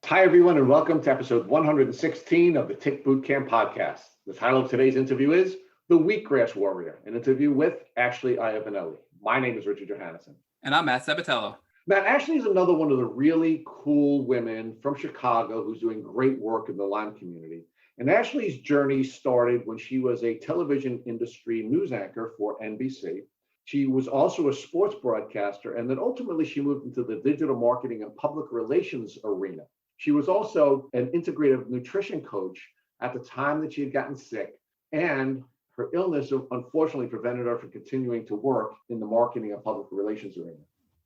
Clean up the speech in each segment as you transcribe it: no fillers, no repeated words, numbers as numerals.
Hi, everyone, and welcome to episode 116 of the Tick Bootcamp podcast. The title of today's interview is The Wheatgrass Warrior, an interview with Ashley Iovinelli. My name is Richard Johannesson. And I'm Matt Sabatello. Matt, Ashley is another one of the really cool women from Chicago who's doing great work in the Lyme community. And Ashley's journey started when she was a television industry news anchor for NBC. She was also a sports broadcaster, and then ultimately she moved into the digital marketing and public relations arena. She was also an integrative nutrition coach at the time that she had gotten sick, and her illness unfortunately prevented her from continuing to work in the marketing and public relations arena.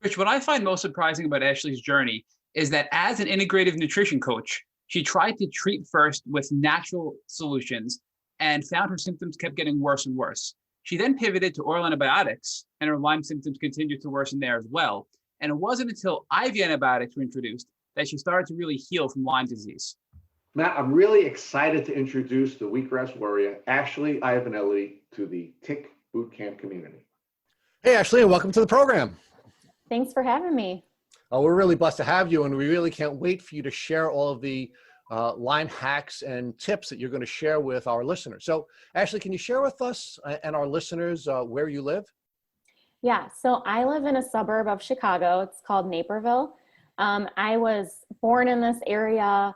Rich, what I find most surprising about Ashley's journey is that as an integrative nutrition coach, she tried to treat first with natural solutions and found her symptoms kept getting worse and worse. She then pivoted to oral antibiotics, and her Lyme symptoms continued to worsen there as well. And it wasn't until IV antibiotics were introduced that she started to really heal from Lyme disease. Matt, I'm really excited to introduce the Wheatgrass Warrior, Ashley Iovinelli, to the Tick Bootcamp community. Hey, Ashley, and welcome to the program. Thanks for having me. We're really blessed to have you, and we really can't wait for you to share all of the Lyme hacks and tips that you're going to share with our listeners. So, Ashley, can you share with us and our listeners where you live? Yeah, so I live in a suburb of Chicago. It's called Naperville. I was born in this area,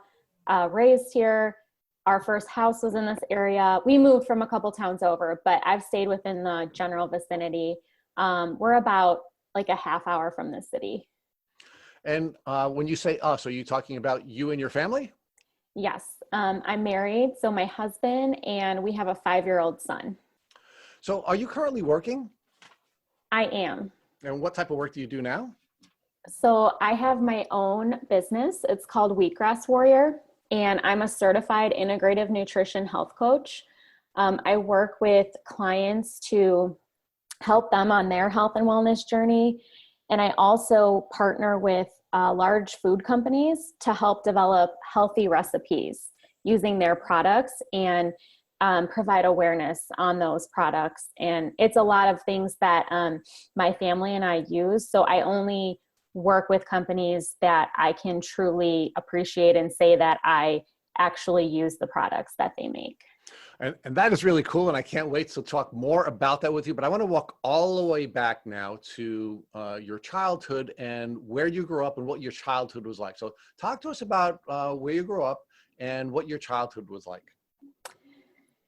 raised here. Our first house was in this area. We moved from a couple towns over, but I've stayed within the general vicinity. We're about like a half hour from the city. And when you say us, are you talking about you and your family? Yes, I'm married, so my husband, and we have a 5-year-old son. So are you currently working? I am. And what type of work do you do now? So I have my own business. It's called Wheatgrass Warrior, and I'm a certified integrative nutrition health coach. I work with clients to help them on their health and wellness journey. And I also partner with large food companies to help develop healthy recipes using their products and provide awareness on those products. And it's a lot of things that my family and I use. So I only work with companies that I can truly appreciate and say that I actually use the products that they make. And that is really cool, and I can't wait to talk more about that with you. But I want to walk all the way back now to your childhood and where you grew up and what your childhood was like. So talk to us about where you grew up and what your childhood was like.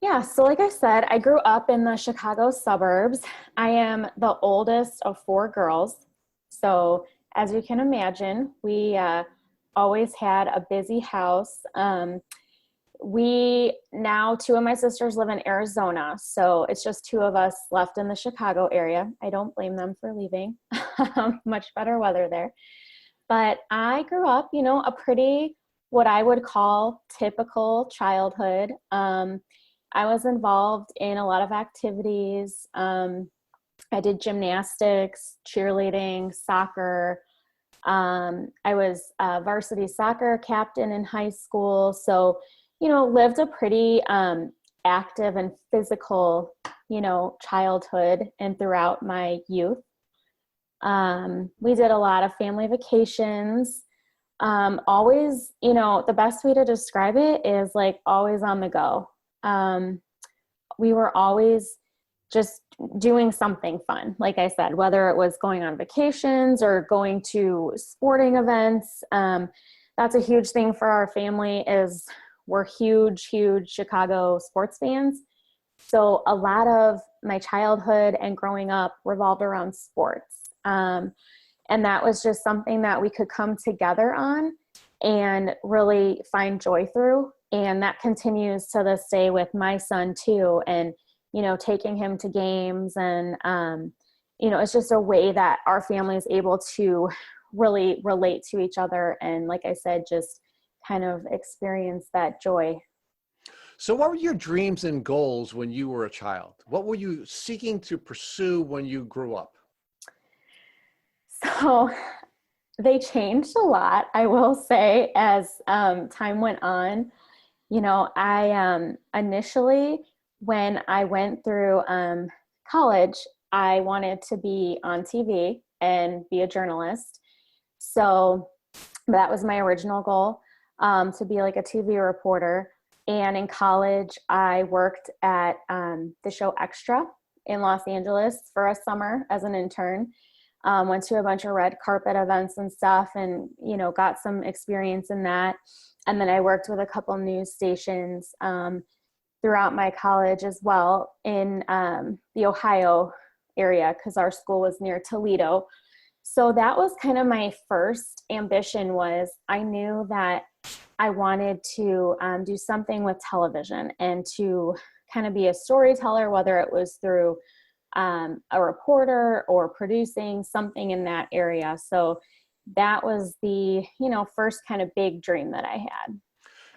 Yeah, so like I said, I grew up in the Chicago suburbs. I am the oldest of 4 girls. So as you can imagine, we always had a busy house. Now 2 of my sisters live in Arizona, so it's just 2 of us left in the Chicago area. I don't blame them for leaving. Much better weather there. But I grew up, a pretty, what I would call typical childhood. I was involved in a lot of activities. I did gymnastics, cheerleading, soccer. I was a varsity soccer captain in high school. So lived a pretty active and physical, childhood and throughout my youth. We did a lot of family vacations. Always, the best way to describe it is like always on the go. We were always just doing something fun. Like I said, whether it was going on vacations or going to sporting events. That's a huge thing for our family is we're huge Chicago sports fans. So a lot of my childhood and growing up revolved around sports. And that was just something that we could come together on and really find joy through. And that continues to this day with my son too. And, taking him to games and, it's just a way that our family is able to really relate to each other. And like I said, just kind of experience that joy. So what were your dreams and goals when you were a child? What were you seeking to pursue when you grew up? So they changed a lot, I will say, as time went on. I initially, when I went through college, I wanted to be on TV and be a journalist. So that was my original goal. to be like a TV reporter. And in college, I worked at the show Extra in Los Angeles for a summer as an intern. Went to a bunch of red carpet events and stuff, and, you know, got some experience in that. And then I worked with a couple news stations throughout my college as well in the Ohio area, because our school was near Toledo. So that was kind of my first ambition. Was I knew that I wanted to do something with television and to kind of be a storyteller, whether it was through a reporter or producing something in that area. So that was the, you know, first kind of big dream that I had.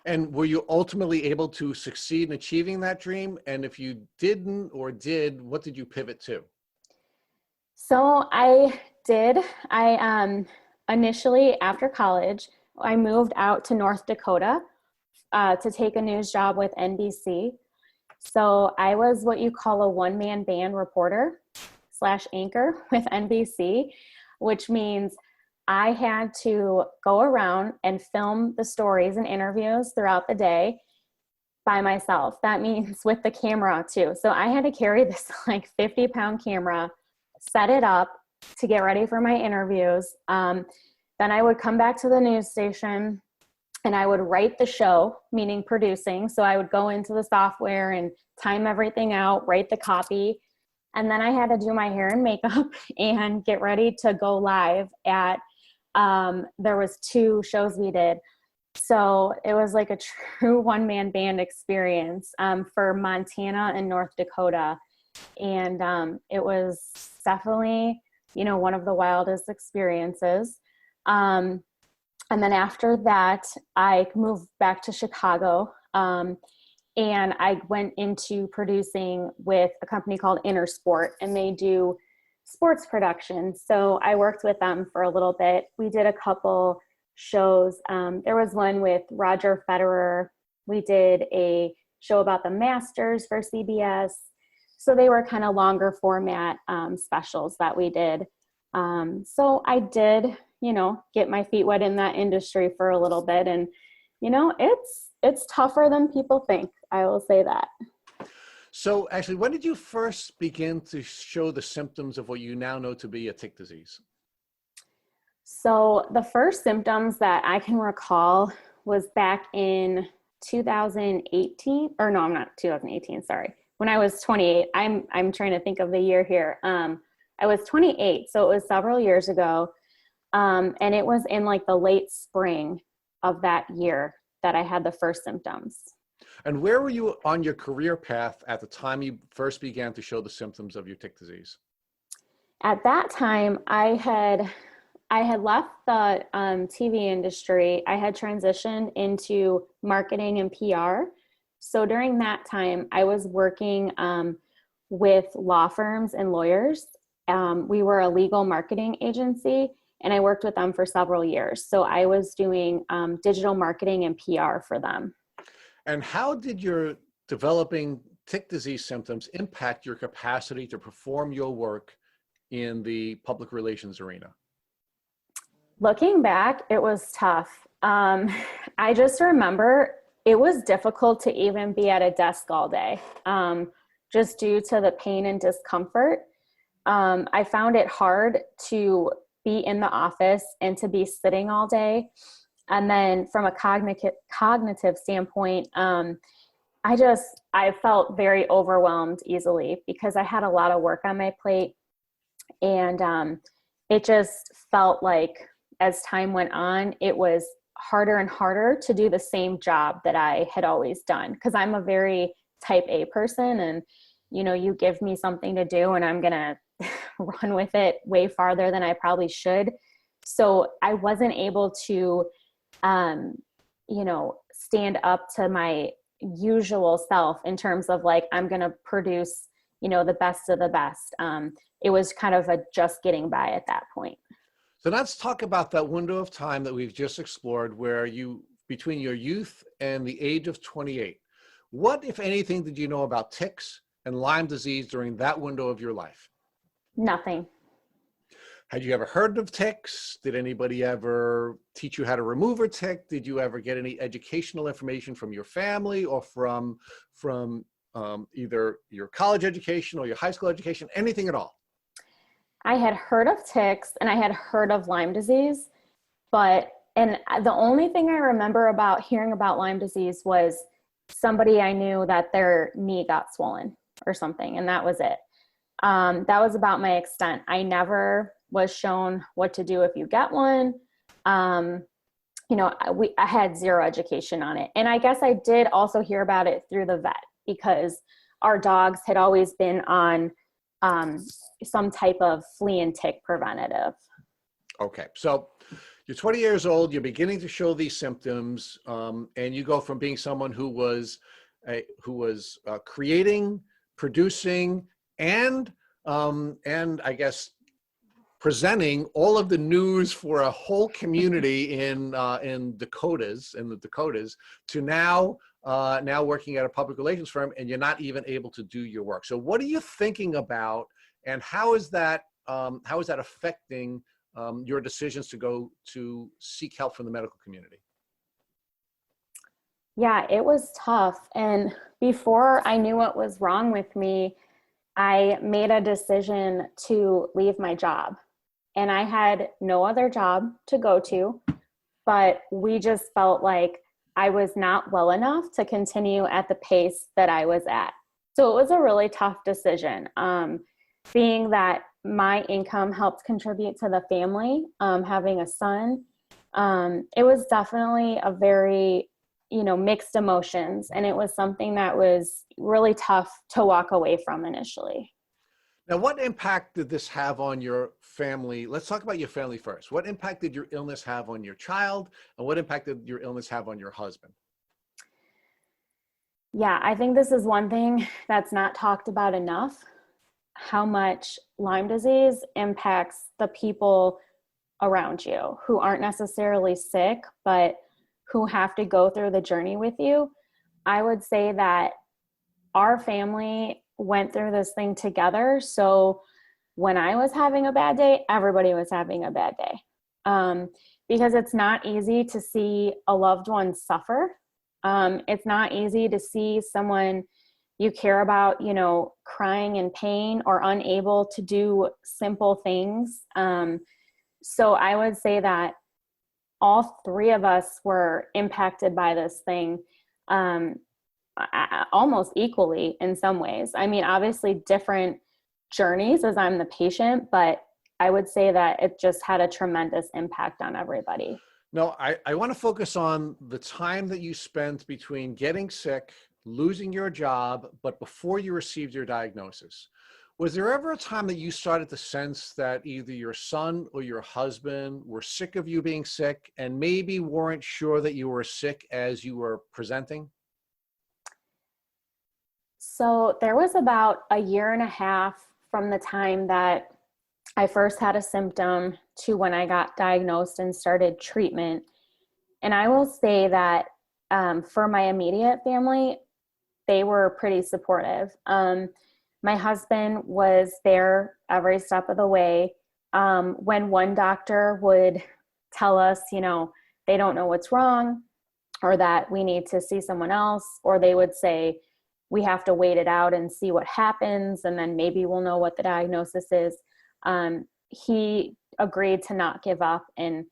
And were you ultimately able to succeed in achieving that dream? And if you didn't or did, what did you pivot to? So I did. I initially, after college, I moved out to North Dakota to take a news job with NBC. So I was what you call a one-man band reporter / anchor with NBC, which means I had to go around and film the stories and interviews throughout the day by myself. That means with the camera too. So I had to carry this like 50-pound camera, set it up to get ready for my interviews. Then I would come back to the news station and I would write the show, meaning producing. So I would go into the software and time everything out, write the copy. And then I had to do my hair and makeup and get ready to go live at, there was 2 shows we did. So it was like a true one-man band experience for Montana and North Dakota. And it was definitely, you know, one of the wildest experiences. And then after that, I moved back to Chicago, and I went into producing with a company called Intersport, and they do sports production. So I worked with them for a little bit. We did a couple shows. There was one with Roger Federer. We did a show about the Masters for CBS. So they were kind of longer format specials that we did. So I did, you know, get my feet wet in that industry for a little bit. And, you know, it's tougher than people think. I will say that. So actually, when did you first begin to show the symptoms of what you now know to be a tick disease? So the first symptoms that I can recall was back in 2018, or no, I'm not 2018, sorry. When I was 28, I'm trying to think of the year here. I was 28, so it was several years ago. And it was in like the late spring of that year that I had the first symptoms. And where were you on your career path at the time you first began to show the symptoms of your tick disease? At that time, I had left the TV industry. I had transitioned into marketing and PR. So during that time, I was working with law firms and lawyers. We were a legal marketing agency, and I worked with them for several years. So I was doing digital marketing and PR for them. And how did your developing tick disease symptoms impact your capacity to perform your work in the public relations arena? Looking back, it was tough. I just remember it was difficult to even be at a desk all day, just due to the pain and discomfort. I found it hard to be in the office and to be sitting all day. And then from a cognitive standpoint, I felt very overwhelmed easily because I had a lot of work on my plate. And it just felt like as time went on, it was harder and harder to do the same job that I had always done. Because I'm a very type A person, and, you know, you give me something to do and I'm going to run with it way farther than I probably should. So I wasn't able to, you know, stand up to my usual self in terms of like, I'm going to produce, you know, the best of the best. It was kind of a just getting by at that point. So let's talk about that window of time that we've just explored where you, between your youth and the age of 28, what, if anything, did you know about ticks and Lyme disease during that window of your life? Nothing. Had you ever heard of ticks? Did anybody ever teach you how to remove a tick? Did you ever get any educational information from your family or from either your college education or your high school education, anything at all? I had heard of ticks and I had heard of Lyme disease, and the only thing I remember about hearing about Lyme disease was somebody I knew that their knee got swollen or something, and that was it. That was about my extent. I never was shown what to do if you get one. I had zero education on it. And I guess I did also hear about it through the vet because our dogs had always been on some type of flea and tick preventative. Okay, so you're 20 years old, you're beginning to show these symptoms, and you go from being someone who was creating, producing, and I guess presenting all of the news for a whole community in the Dakotas, to now working at a public relations firm, and you're not even able to do your work. So what are you thinking about, and how is that affecting your decisions to go to seek help from the medical community? Yeah, it was tough. And before I knew what was wrong with me, I made a decision to leave my job. And I had no other job to go to, but we just felt like I was not well enough to continue at the pace that I was at. So it was a really tough decision. Being that my income helped contribute to the family, having a son, it was definitely a very, mixed emotions. And it was something that was really tough to walk away from initially. Now, what impact did this have on your family? Let's talk about your family first. What impact did your illness have on your child, and what impact did your illness have on your husband? Yeah, I think this is one thing that's not talked about enough, how much Lyme disease impacts the people around you who aren't necessarily sick, but who have to go through the journey with you. I would say that our family went through this thing together. So when I was having a bad day, everybody was having a bad day. Because it's not easy to see a loved one suffer. It's not easy to see someone you care about, crying in pain or unable to do simple things. So I would say that all three of us were impacted by this thing almost equally in some ways. I mean, obviously different journeys as I'm the patient, but I would say that it just had a tremendous impact on everybody. No, I want to focus on the time that you spent between getting sick, losing your job, but before you received your diagnosis. Was there ever a time that you started to sense that either your son or your husband were sick of you being sick and maybe weren't sure that you were sick as you were presenting? So there was about a year and a half from the time that I first had a symptom to when I got diagnosed and started treatment. And I will say that for my immediate family, they were pretty supportive. My husband was there every step of the way. When one doctor would tell us, they don't know what's wrong, or that we need to see someone else, or they would say, we have to wait it out and see what happens, and then maybe we'll know what the diagnosis is. He agreed to not give up and,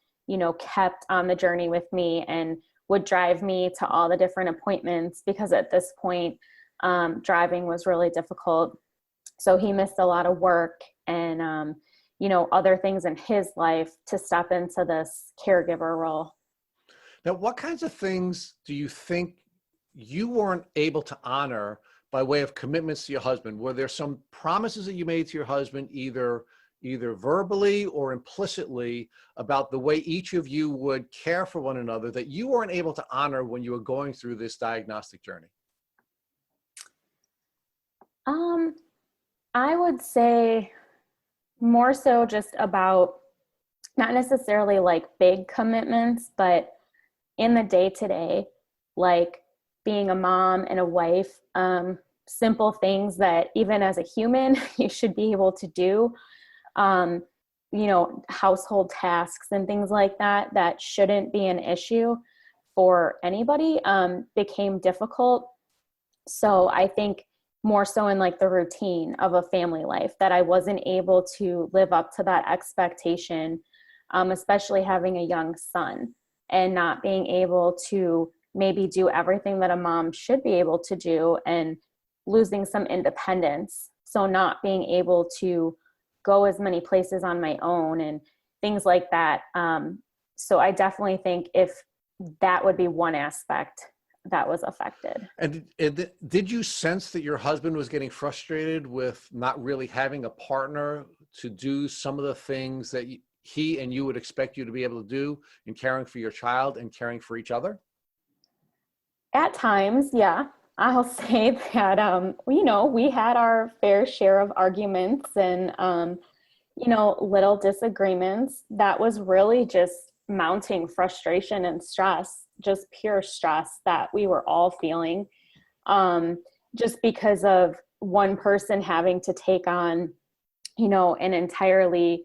kept on the journey with me and would drive me to all the different appointments, because at this point, driving was really difficult. So he missed a lot of work and, other things in his life to step into this caregiver role. Now, what kinds of things do you think you weren't able to honor by way of commitments to your husband? Were there some promises that you made to your husband, either verbally or implicitly, about the way each of you would care for one another that you weren't able to honor when you were going through this diagnostic journey? I would say more so just about not necessarily like big commitments, but in the day-to-day, like being a mom and a wife, simple things that even as a human, you should be able to do. household tasks and things like that, that shouldn't be an issue for anybody, became difficult. So I think more so in like the routine of a family life, that I wasn't able to live up to that expectation, especially having a young son and not being able to maybe do everything that a mom should be able to do, and losing some independence. So not being able to go as many places on my own and things like that. So I definitely think if that would be one aspect that was affected. And did you sense that your husband was getting frustrated with not really having a partner to do some of the things that he and you would expect you to be able to do in caring for your child and caring for each other? At times, yeah. I'll say that, we had our fair share of arguments and, little disagreements. That was really just mounting frustration and stress, just pure stress that we were all feeling, just because of one person having to take on, an entirely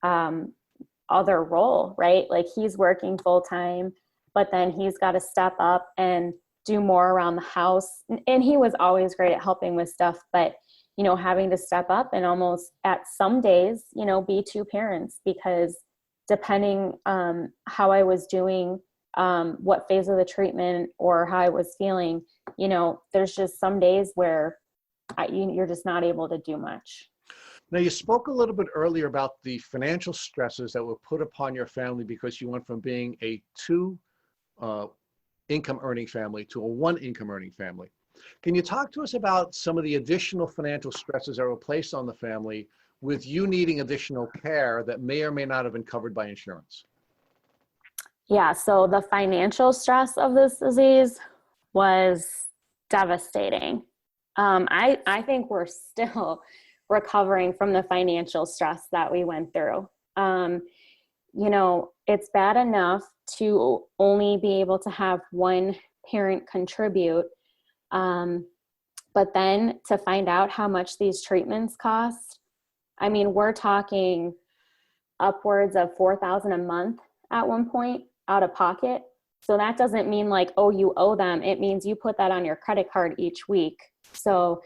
other role, right? Like he's working full time, but then he's got to step up and do more around the house. And he was always great at helping with stuff, but, having to step up and almost at some days, be two parents, because depending how I was doing, what phase of the treatment or how I was feeling, there's just some days where you're just not able to do much. Now, you spoke a little bit earlier about the financial stresses that were put upon your family because you went from being a two income earning family to a one income earning family. Can you talk to us about some of the additional financial stresses that were placed on the family with you needing additional care that may or may not have been covered by insurance? Yeah, so the financial stress of this disease was devastating. I think we're still recovering from the financial stress that we went through. It's bad enough to only be able to have one parent contribute, but then to find out how much these treatments cost. I mean, we're talking upwards of $4,000 a month at one point out of pocket. So that doesn't mean like, oh, you owe them. It means you put that on your credit card each week. So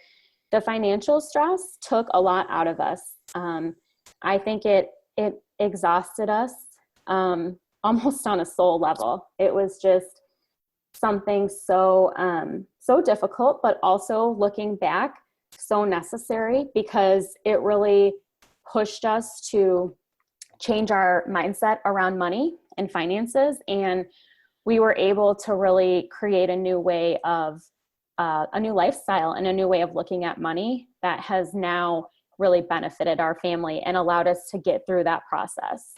the financial stress took a lot out of us. I think it exhausted us almost on a soul level. It was just something so difficult, but also looking back, so necessary, because it really pushed us to change our mindset around money and finances. And we were able to really create a new way of a new lifestyle and a new way of looking at money that has now really benefited our family and allowed us to get through that process.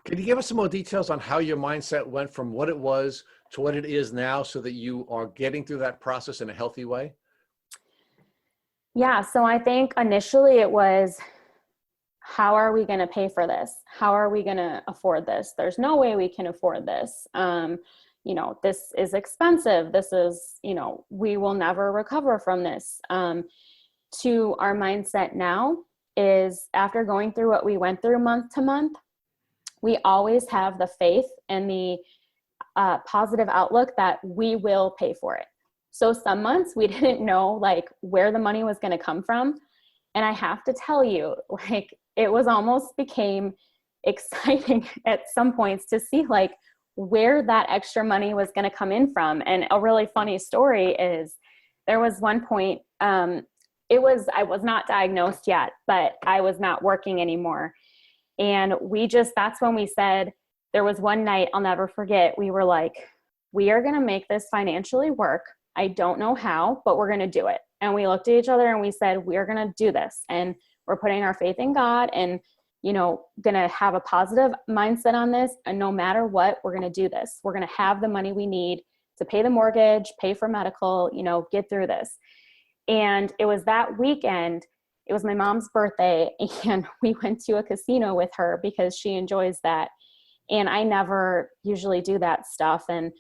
Can you give us some more details on how your mindset went from what it was to what it is now so that you are getting through that process in a healthy way? Yeah, so I think initially it was, how are we going to pay for this? How are we going to afford this? There's no way we can afford this. This is expensive. This is, we will never recover from this. To our mindset now is, after going through what we went through month to month, we always have the faith and the positive outlook that we will pay for it. So some months we didn't know like where the money was going to come from. And I have to tell you, like, it was almost became exciting at some points to see like where that extra money was going to come in from. And a really funny story is, there was one point, I was not diagnosed yet, but I was not working anymore. And that's when we said, there was one night I'll never forget, we were like, we are going to make this financially work. I don't know how, but we're going to do it. And we looked at each other and we said, we're going to do this. And we're putting our faith in God and, going to have a positive mindset on this. And no matter what, we're going to do this. We're going to have the money we need to pay the mortgage, pay for medical, get through this. And it was that weekend, it was my mom's birthday, and we went to a casino with her because she enjoys that. And I never usually do that stuff. And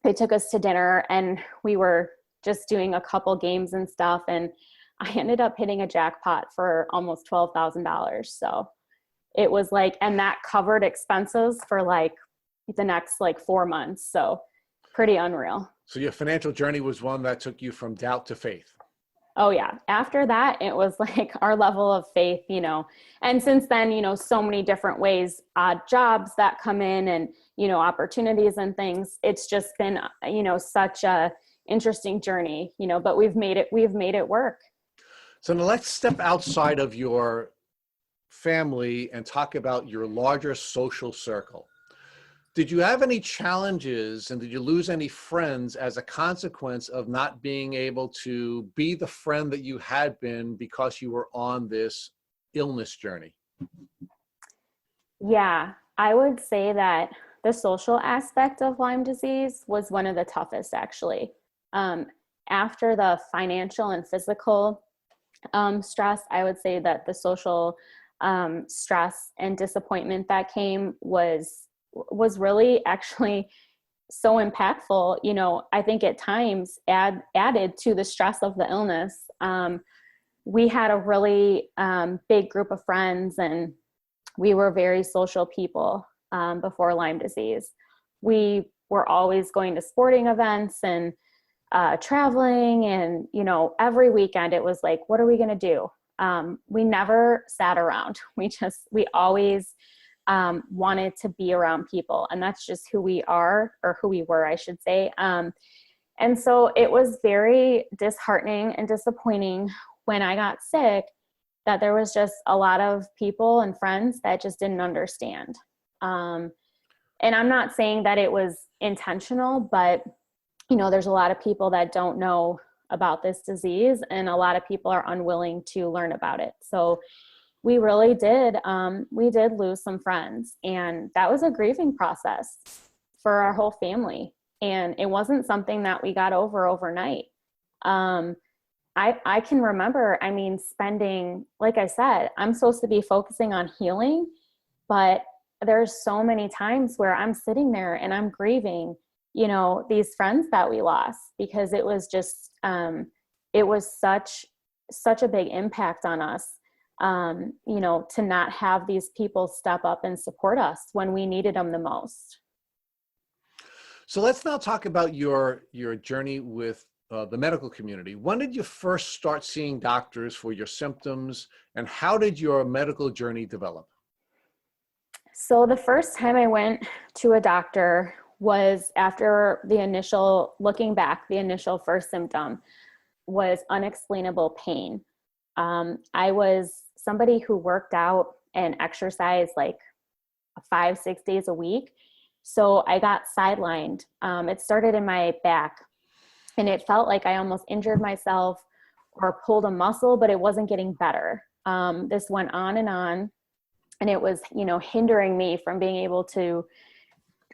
they took us to dinner and we were just doing a couple games and stuff. And I ended up hitting a jackpot for almost $12,000. So it was like, and that covered expenses for like the next like 4 months. So pretty unreal. So your financial journey was one that took you from doubt to faith. Oh yeah. After that, it was like our level of faith, and since then, so many different ways, odd jobs that come in and, opportunities and things. It's just been, such a interesting journey, but we've made it work. So now let's step outside of your family and talk about your larger social circle. Did you have any challenges and did you lose any friends as a consequence of not being able to be the friend that you had been because you were on this illness journey? Yeah, I would say that the social aspect of Lyme disease was one of the toughest, actually. After the financial and physical stress, I would say that the social stress and disappointment that came was really actually so impactful. I think at times added to the stress of the illness. We had a really big group of friends, and we were very social people before Lyme disease. We were always going to sporting events and traveling, and every weekend it was like, what are we going to do? We never sat around. We always wanted to be around people, and that's just who we are, or who we were, I should say. And so it was very disheartening and disappointing when I got sick that there was just a lot of people and friends that just didn't understand. And I'm not saying that it was intentional, but there's a lot of people that don't know about this disease, and a lot of people are unwilling to learn about it. So we really did, we did lose some friends, and that was a grieving process for our whole family. And it wasn't something that we got over overnight. I can remember, spending, like I said, I'm supposed to be focusing on healing, but there's so many times where I'm sitting there and I'm grieving, these friends that we lost, because it was just, it was such a big impact on us. To not have these people step up and support us when we needed them the most. So let's now talk about your journey with the medical community. When did you first start seeing doctors for your symptoms, and how did your medical journey develop? So the first time I went to a doctor was after looking back, the initial first symptom was unexplainable pain. I was somebody who worked out and exercised like 5-6 days a week. So I got sidelined. It started in my back, and it felt like I almost injured myself or pulled a muscle, but it wasn't getting better. This went on, and it was, hindering me from being able to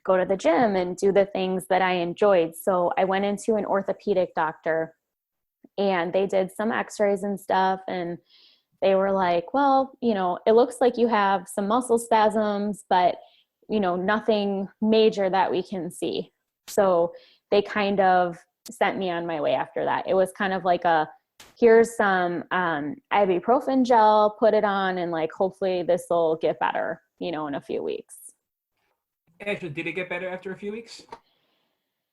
go to the gym and do the things that I enjoyed. So I went into an orthopedic doctor, and they did some x-rays and stuff, and they were like, well, it looks like you have some muscle spasms, but, nothing major that we can see. So they kind of sent me on my way after that. It was kind of like here's some ibuprofen gel, put it on, and like, hopefully this will get better, in a few weeks. Actually, did it get better after a few weeks?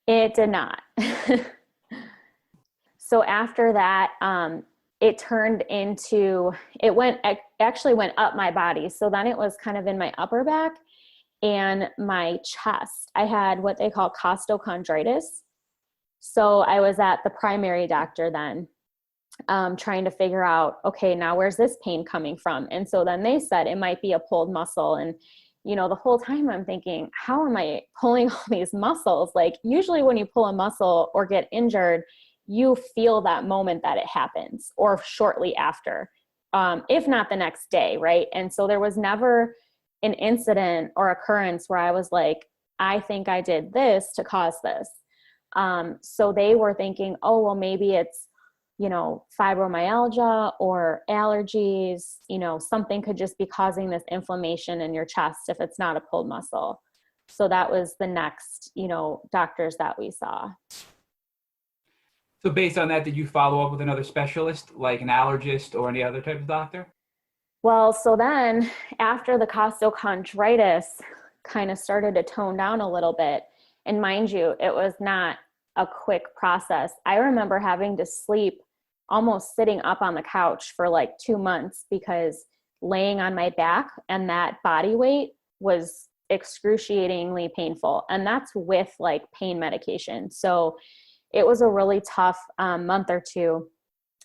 It did not. So after that, it actually went up my body. So then it was kind of in my upper back and my chest. I had what they call costochondritis. So I was at the primary doctor then, trying to figure out, okay, now where's this pain coming from? And so then they said it might be a pulled muscle. And, the whole time I'm thinking, how am I pulling all these muscles? Like, usually when you pull a muscle or get injured, you feel that moment that it happens, or shortly after, if not the next day, right? And so there was never an incident or occurrence where I was like, I think I did this to cause this. So they were thinking, oh, well, maybe it's, fibromyalgia or allergies, something could just be causing this inflammation in your chest if it's not a pulled muscle. So that was the next, doctors that we saw. So based on that, did you follow up with another specialist, like an allergist or any other type of doctor? Well, so then after the costochondritis kind of started to tone down a little bit, and mind you, it was not a quick process. I remember having to sleep almost sitting up on the couch for like 2 months because laying on my back and that body weight was excruciatingly painful. And that's with like pain medication. So it was a really tough month or two.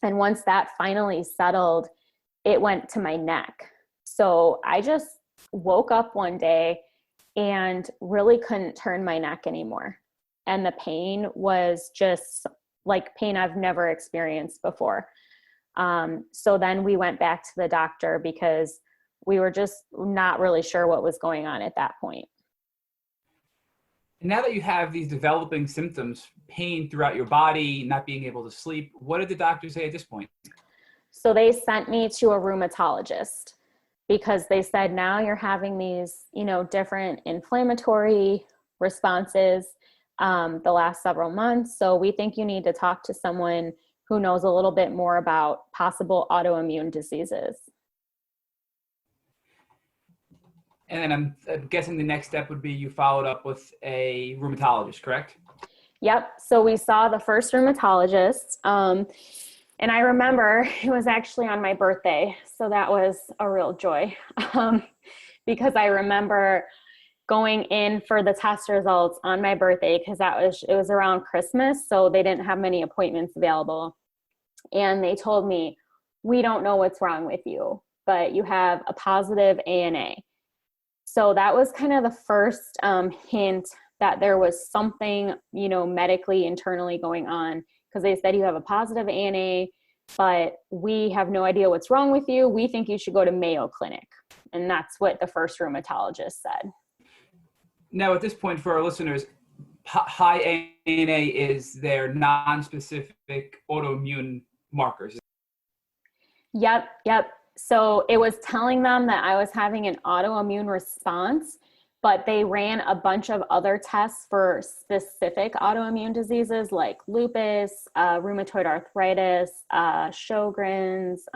And once that finally settled, it went to my neck. So I just woke up one day and really couldn't turn my neck anymore. And the pain was just like pain I've never experienced before. So then we went back to the doctor because we were just not really sure what was going on at that point. And now that you have these developing symptoms, pain throughout your body, not being able to sleep, what did the doctor say at this point? So they sent me to a rheumatologist because they said, now you're having these, different inflammatory responses the last several months. So we think you need to talk to someone who knows a little bit more about possible autoimmune diseases. And then I'm guessing the next step would be you followed up with a rheumatologist, correct? Yep. So we saw the first rheumatologist. And I remember it was actually on my birthday. So that was a real joy because I remember going in for the test results on my birthday because it was around Christmas. So they didn't have many appointments available. And they told me, we don't know what's wrong with you, but you have a positive ANA. So that was kind of the first hint that there was something, medically internally going on, because they said you have a positive ANA, but we have no idea what's wrong with you. We think you should go to Mayo Clinic. And that's what the first rheumatologist said. Now, at this point, for our listeners, high ANA is their non-specific autoimmune markers. Yep. So it was telling them that I was having an autoimmune response, but they ran a bunch of other tests for specific autoimmune diseases like lupus, rheumatoid arthritis, Sjogren's,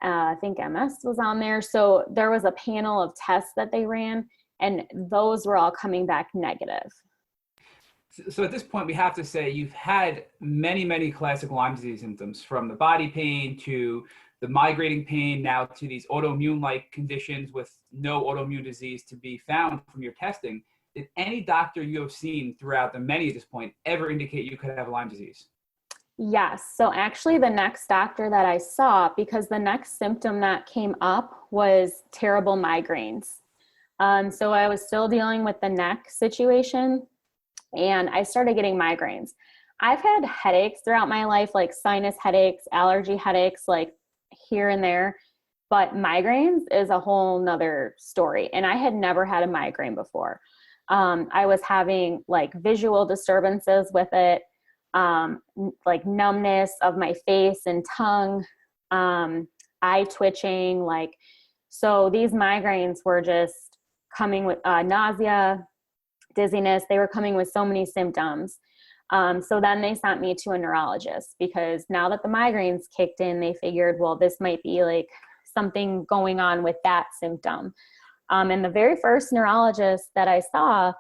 I think MS was on there. So there was a panel of tests that they ran, and those were all coming back negative. So at this point, we have to say you've had many, many classic Lyme disease symptoms, from the body pain to the migrating pain, now to these autoimmune-like conditions with no autoimmune disease to be found from your testing. Did any doctor you have seen throughout the many at this point ever indicate you could have Lyme disease? Yes. So actually the next doctor that I saw, because the next symptom that came up was terrible migraines. So I was still dealing with the neck situation, and I started getting migraines. I've had headaches throughout my life, like sinus headaches, allergy headaches, like here and there, but migraines is a whole nother story. And I had never had a migraine before. I was having like visual disturbances with it, like numbness of my face and tongue, eye twitching, so these migraines were just coming with nausea, dizziness. They were coming with so many symptoms. So then they sent me to a neurologist, because now that the migraines kicked in, they figured, well, this might be like something going on with that symptom. And the very first neurologist that I saw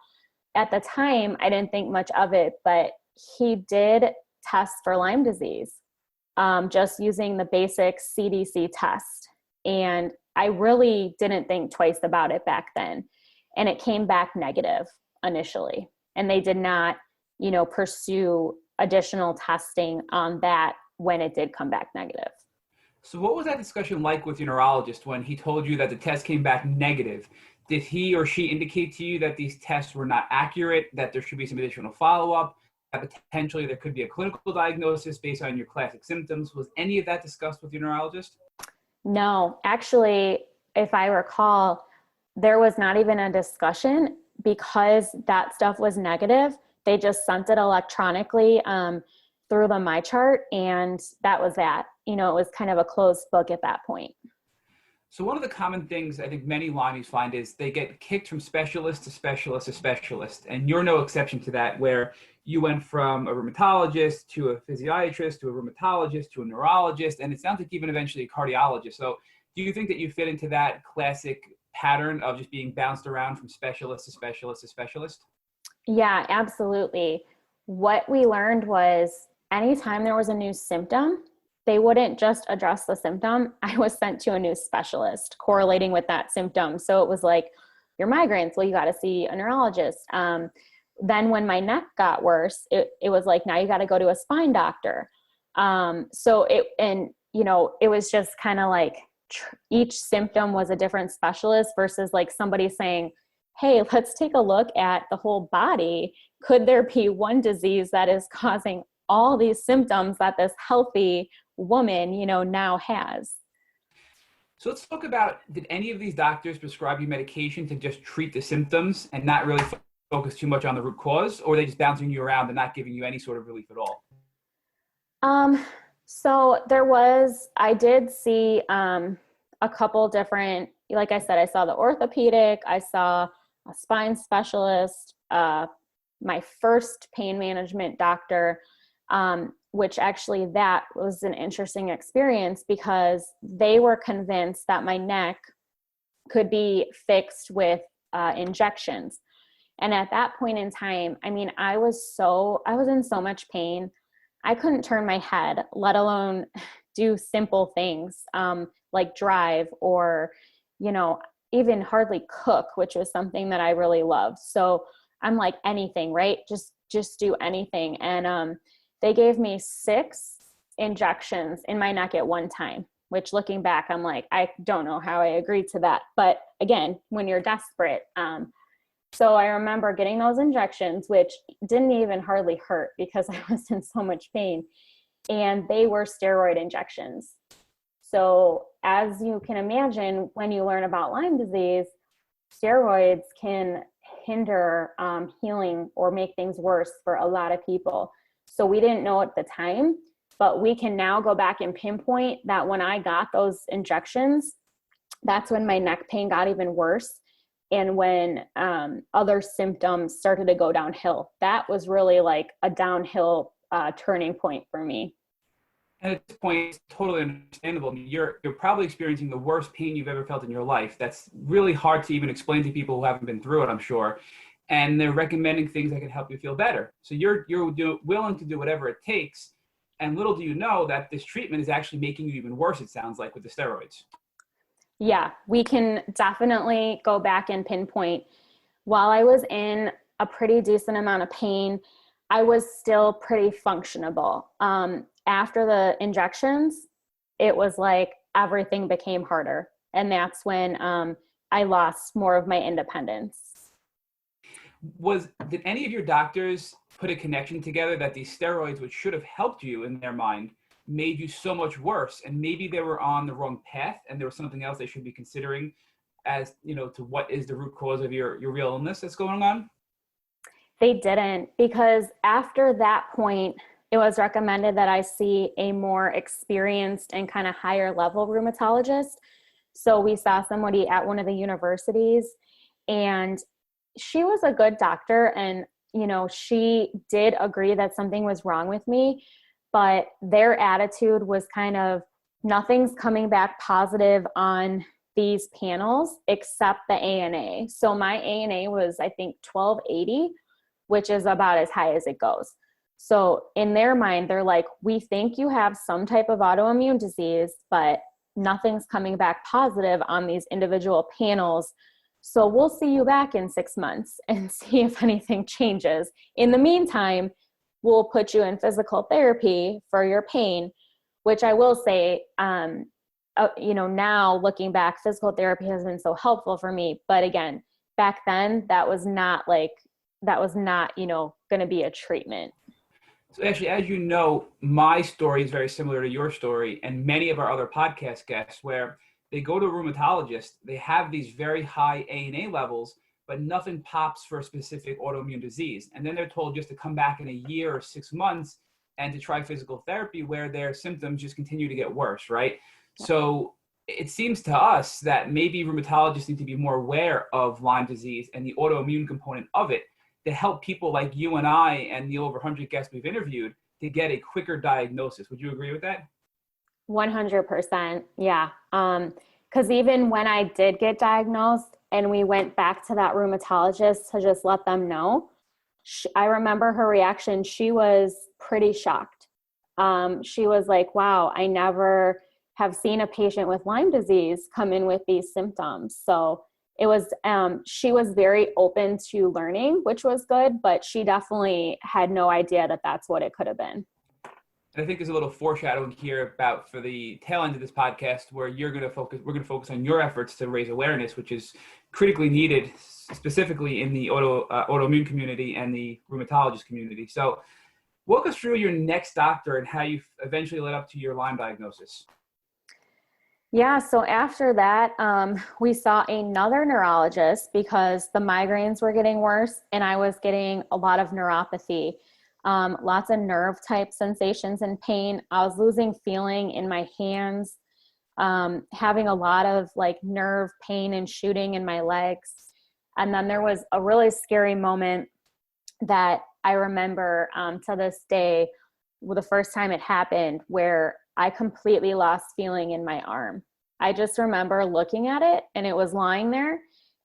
at the time, I didn't think much of it, but he did test for Lyme disease, just using the basic CDC test. And I really didn't think twice about it back then. And it came back negative initially. And they did not, pursue additional testing on that when it did come back negative. So what was that discussion like with your neurologist when he told you that the test came back negative? Did he or she indicate to you that these tests were not accurate, that there should be some additional follow-up, that potentially there could be a clinical diagnosis based on your classic symptoms? Was any of that discussed with your neurologist? No, actually, if I recall, there was not even a discussion, because that stuff was negative. They just sent it electronically through the MyChart, and that was that. It was kind of a closed book at that point. So one of the common things I think many Lymies find is they get kicked from specialist to specialist to specialist. And you're no exception to that, where you went from a rheumatologist to a physiatrist to a rheumatologist to a neurologist, and it sounds like even eventually a cardiologist. So do you think that you fit into that classic pattern of just being bounced around from specialist to specialist to specialist? Yeah, absolutely. What we learned was anytime there was a new symptom, they wouldn't just address the symptom. I was sent to a new specialist correlating with that symptom. So it was like, your migraines, well, you got to see a neurologist. Then when my neck got worse, it was like, now you got to go to a spine doctor. It was just kind of like each symptom was a different specialist versus like somebody saying, hey, let's take a look at the whole body. Could there be one disease that is causing all these symptoms that this healthy woman, now has? So let's talk about, did any of these doctors prescribe you medication to just treat the symptoms and not really focus too much on the root cause, or are they just bouncing you around and not giving you any sort of relief at all? So I did see a couple different, like I said, I saw the orthopedic, I saw a spine specialist, my first pain management doctor, which actually that was an interesting experience because they were convinced that my neck could be fixed with injections. And at that point in time, I was in so much pain. I couldn't turn my head, let alone do simple things like drive or, even hardly cook, which was something that I really loved. So I'm like, anything, right? Just do anything. And they gave me 6 injections in my neck at one time, which looking back, I'm like, I don't know how I agreed to that. But again, when you're desperate. So I remember getting those injections, which didn't even hardly hurt because I was in so much pain. And they were steroid injections. So as you can imagine, when you learn about Lyme disease, steroids can hinder healing or make things worse for a lot of people. So we didn't know at the time, but we can now go back and pinpoint that when I got those injections, that's when my neck pain got even worse. And when other symptoms started to go downhill, that was really like a downhill turning point for me. And at this point, it's totally understandable. I mean, you're probably experiencing the worst pain you've ever felt in your life. That's really hard to even explain to people who haven't been through it, I'm sure. And they're recommending things that can help you feel better. So you're willing to do whatever it takes. And little do you know that this treatment is actually making you even worse, it sounds like, with the steroids. Yeah, we can definitely go back and pinpoint. While I was in a pretty decent amount of pain, I was still pretty functionable. After the injections, it was like everything became harder. And that's when I lost more of my independence. Did any of your doctors put a connection together that these steroids, which should have helped you in their mind, made you so much worse, and maybe they were on the wrong path and there was something else they should be considering as, to what is the root cause of your real illness that's going on? They didn't, because after that point, it was recommended that I see a more experienced and kind of higher level rheumatologist. So we saw somebody at one of the universities, and she was a good doctor, and she did agree that something was wrong with me, but their attitude was kind of, nothing's coming back positive on these panels except the ANA. So my ANA was, I think, 1280, which is about as high as it goes. So in their mind, they're like, we think you have some type of autoimmune disease, but nothing's coming back positive on these individual panels. So we'll see you back in 6 months and see if anything changes. In the meantime, we'll put you in physical therapy for your pain, which I will say, now looking back, physical therapy has been so helpful for me. But again, back then, that was not going to be a treatment. So actually, as you know, my story is very similar to your story and many of our other podcast guests, where they go to a rheumatologist, they have these very high ANA levels, but nothing pops for a specific autoimmune disease. And then they're told just to come back in a year or 6 months and to try physical therapy, where their symptoms just continue to get worse, right? So it seems to us that maybe rheumatologists need to be more aware of Lyme disease and the autoimmune component of it to help people like you and I and the over 100 guests we've interviewed to get a quicker diagnosis. Would you agree with that? 100%. Yeah. Because even when I did get diagnosed and we went back to that rheumatologist to just let them know, I remember her reaction. She was pretty shocked. She was like, wow, I never have seen a patient with Lyme disease come in with these symptoms. So it was, she was very open to learning, which was good, but she definitely had no idea that that's what it could have been. And I think there's a little foreshadowing here about for the tail end of this podcast where we're going to focus on your efforts to raise awareness, which is critically needed specifically in the autoimmune community and the rheumatologist community. So walk us through your next doctor and how you eventually led up to your Lyme diagnosis. Yeah, so after that, we saw another neurologist because the migraines were getting worse and I was getting a lot of neuropathy, lots of nerve type sensations and pain. I was losing feeling in my hands, having a lot of like nerve pain and shooting in my legs. And then there was a really scary moment that I remember to this day, the first time it happened, where I completely lost feeling in my arm. I just remember looking at it and it was lying there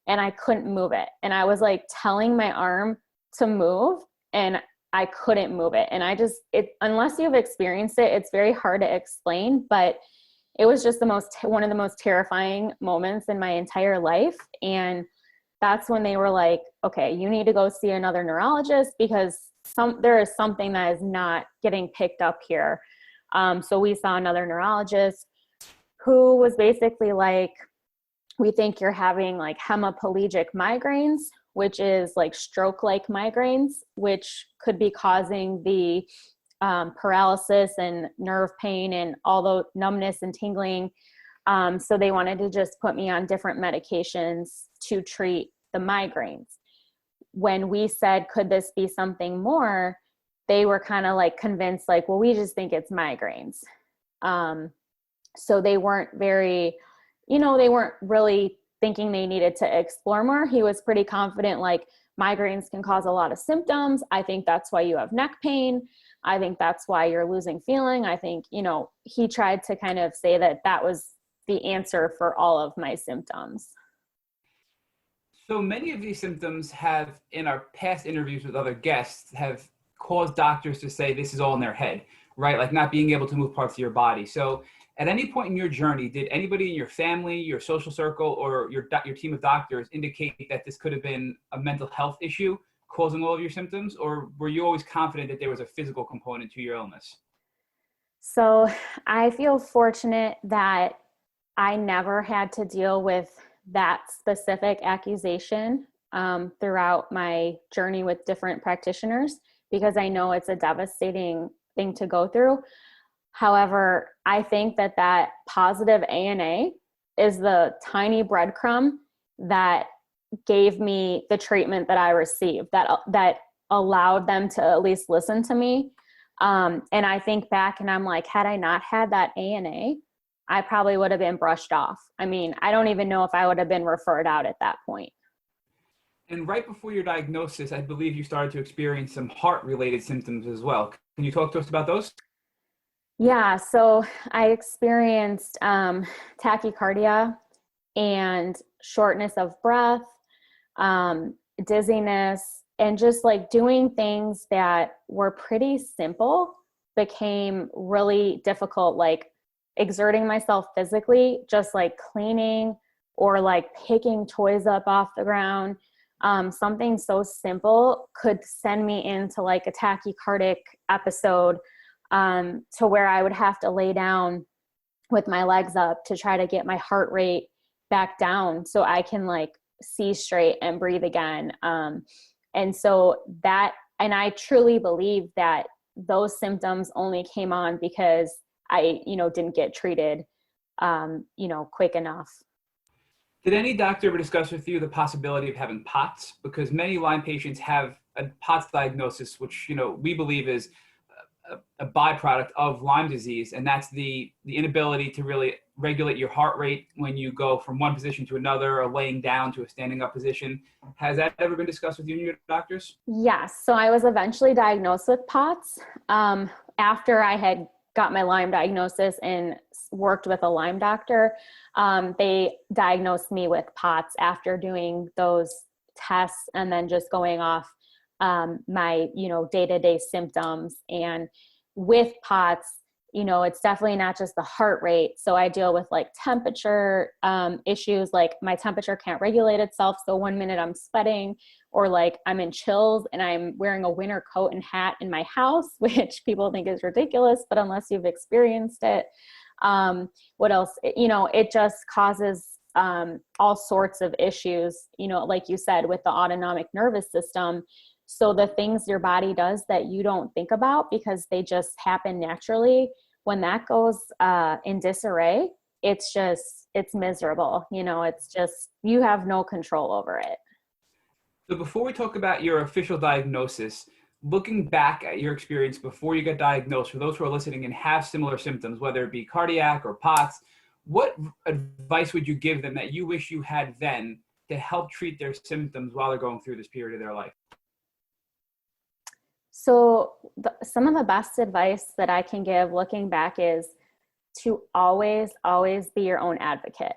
and I couldn't move it. And I was like telling my arm to move and I couldn't move it. And unless you've experienced it, it's very hard to explain, but it was just one of the most terrifying moments in my entire life. And that's when they were like, okay, you need to go see another neurologist because there is something that is not getting picked up here. So we saw another neurologist who was basically like, we think you're having like hemiplegic migraines, which is like stroke-like migraines, which could be causing the paralysis and nerve pain and all the numbness and tingling. So they wanted to just put me on different medications to treat the migraines. When we said, could this be something more? They were kind of like convinced, like, well, we just think it's migraines. So they weren't they weren't really thinking they needed to explore more. He was pretty confident, like, migraines can cause a lot of symptoms. I think that's why you have neck pain. I think that's why you're losing feeling. I think, he tried to kind of say that that was the answer for all of my symptoms. So many of these symptoms have, in our past interviews with other guests, have caused doctors to say this is all in their head, right? Like not being able to move parts of your body. So at any point in your journey, did anybody in your family, your social circle, or your team of doctors indicate that this could have been a mental health issue causing all of your symptoms? Or were you always confident that there was a physical component to your illness? So I feel fortunate that I never had to deal with that specific accusation throughout my journey with different practitioners, because I know it's a devastating thing to go through. However, I think that positive ANA is the tiny breadcrumb that gave me the treatment that I received, that allowed them to at least listen to me. And I think back and I'm like, had I not had that ANA, I probably would have been brushed off. I mean, I don't even know if I would have been referred out at that point. And right before your diagnosis, I believe you started to experience some heart-related symptoms as well. Can you talk to us about those? Yeah, so I experienced tachycardia and shortness of breath, dizziness, and just like doing things that were pretty simple became really difficult, like exerting myself physically, just like cleaning or like picking toys up off the ground. Something so simple could send me into like a tachycardic episode, to where I would have to lay down with my legs up to try to get my heart rate back down so I can like see straight and breathe again. And I truly believe that those symptoms only came on because I, didn't get treated, quick enough. Did any doctor ever discuss with you the possibility of having POTS? Because many Lyme patients have a POTS diagnosis, which, we believe is a byproduct of Lyme disease, and that's the inability to really regulate your heart rate when you go from one position to another, or laying down to a standing up position. Has that ever been discussed with you and your doctors? Yes. So I was eventually diagnosed with POTS after I had got my Lyme diagnosis and worked with a Lyme doctor. They diagnosed me with POTS after doing those tests and then just going off my, day-to-day symptoms. And with POTS, it's definitely not just the heart rate. So I deal with like temperature issues, like my temperature can't regulate itself. So one minute I'm sweating, or like I'm in chills and I'm wearing a winter coat and hat in my house, which people think is ridiculous, but unless you've experienced it, what else? It just causes all sorts of issues, like you said, with the autonomic nervous system. So the things your body does that you don't think about because they just happen naturally, when that goes in disarray, it's miserable. It's just, you have no control over it. So before we talk about your official diagnosis, looking back at your experience before you got diagnosed, for those who are listening and have similar symptoms, whether it be cardiac or POTS, what advice would you give them that you wish you had then to help treat their symptoms while they're going through this period of their life? So some of the best advice that I can give looking back is to always, always be your own advocate.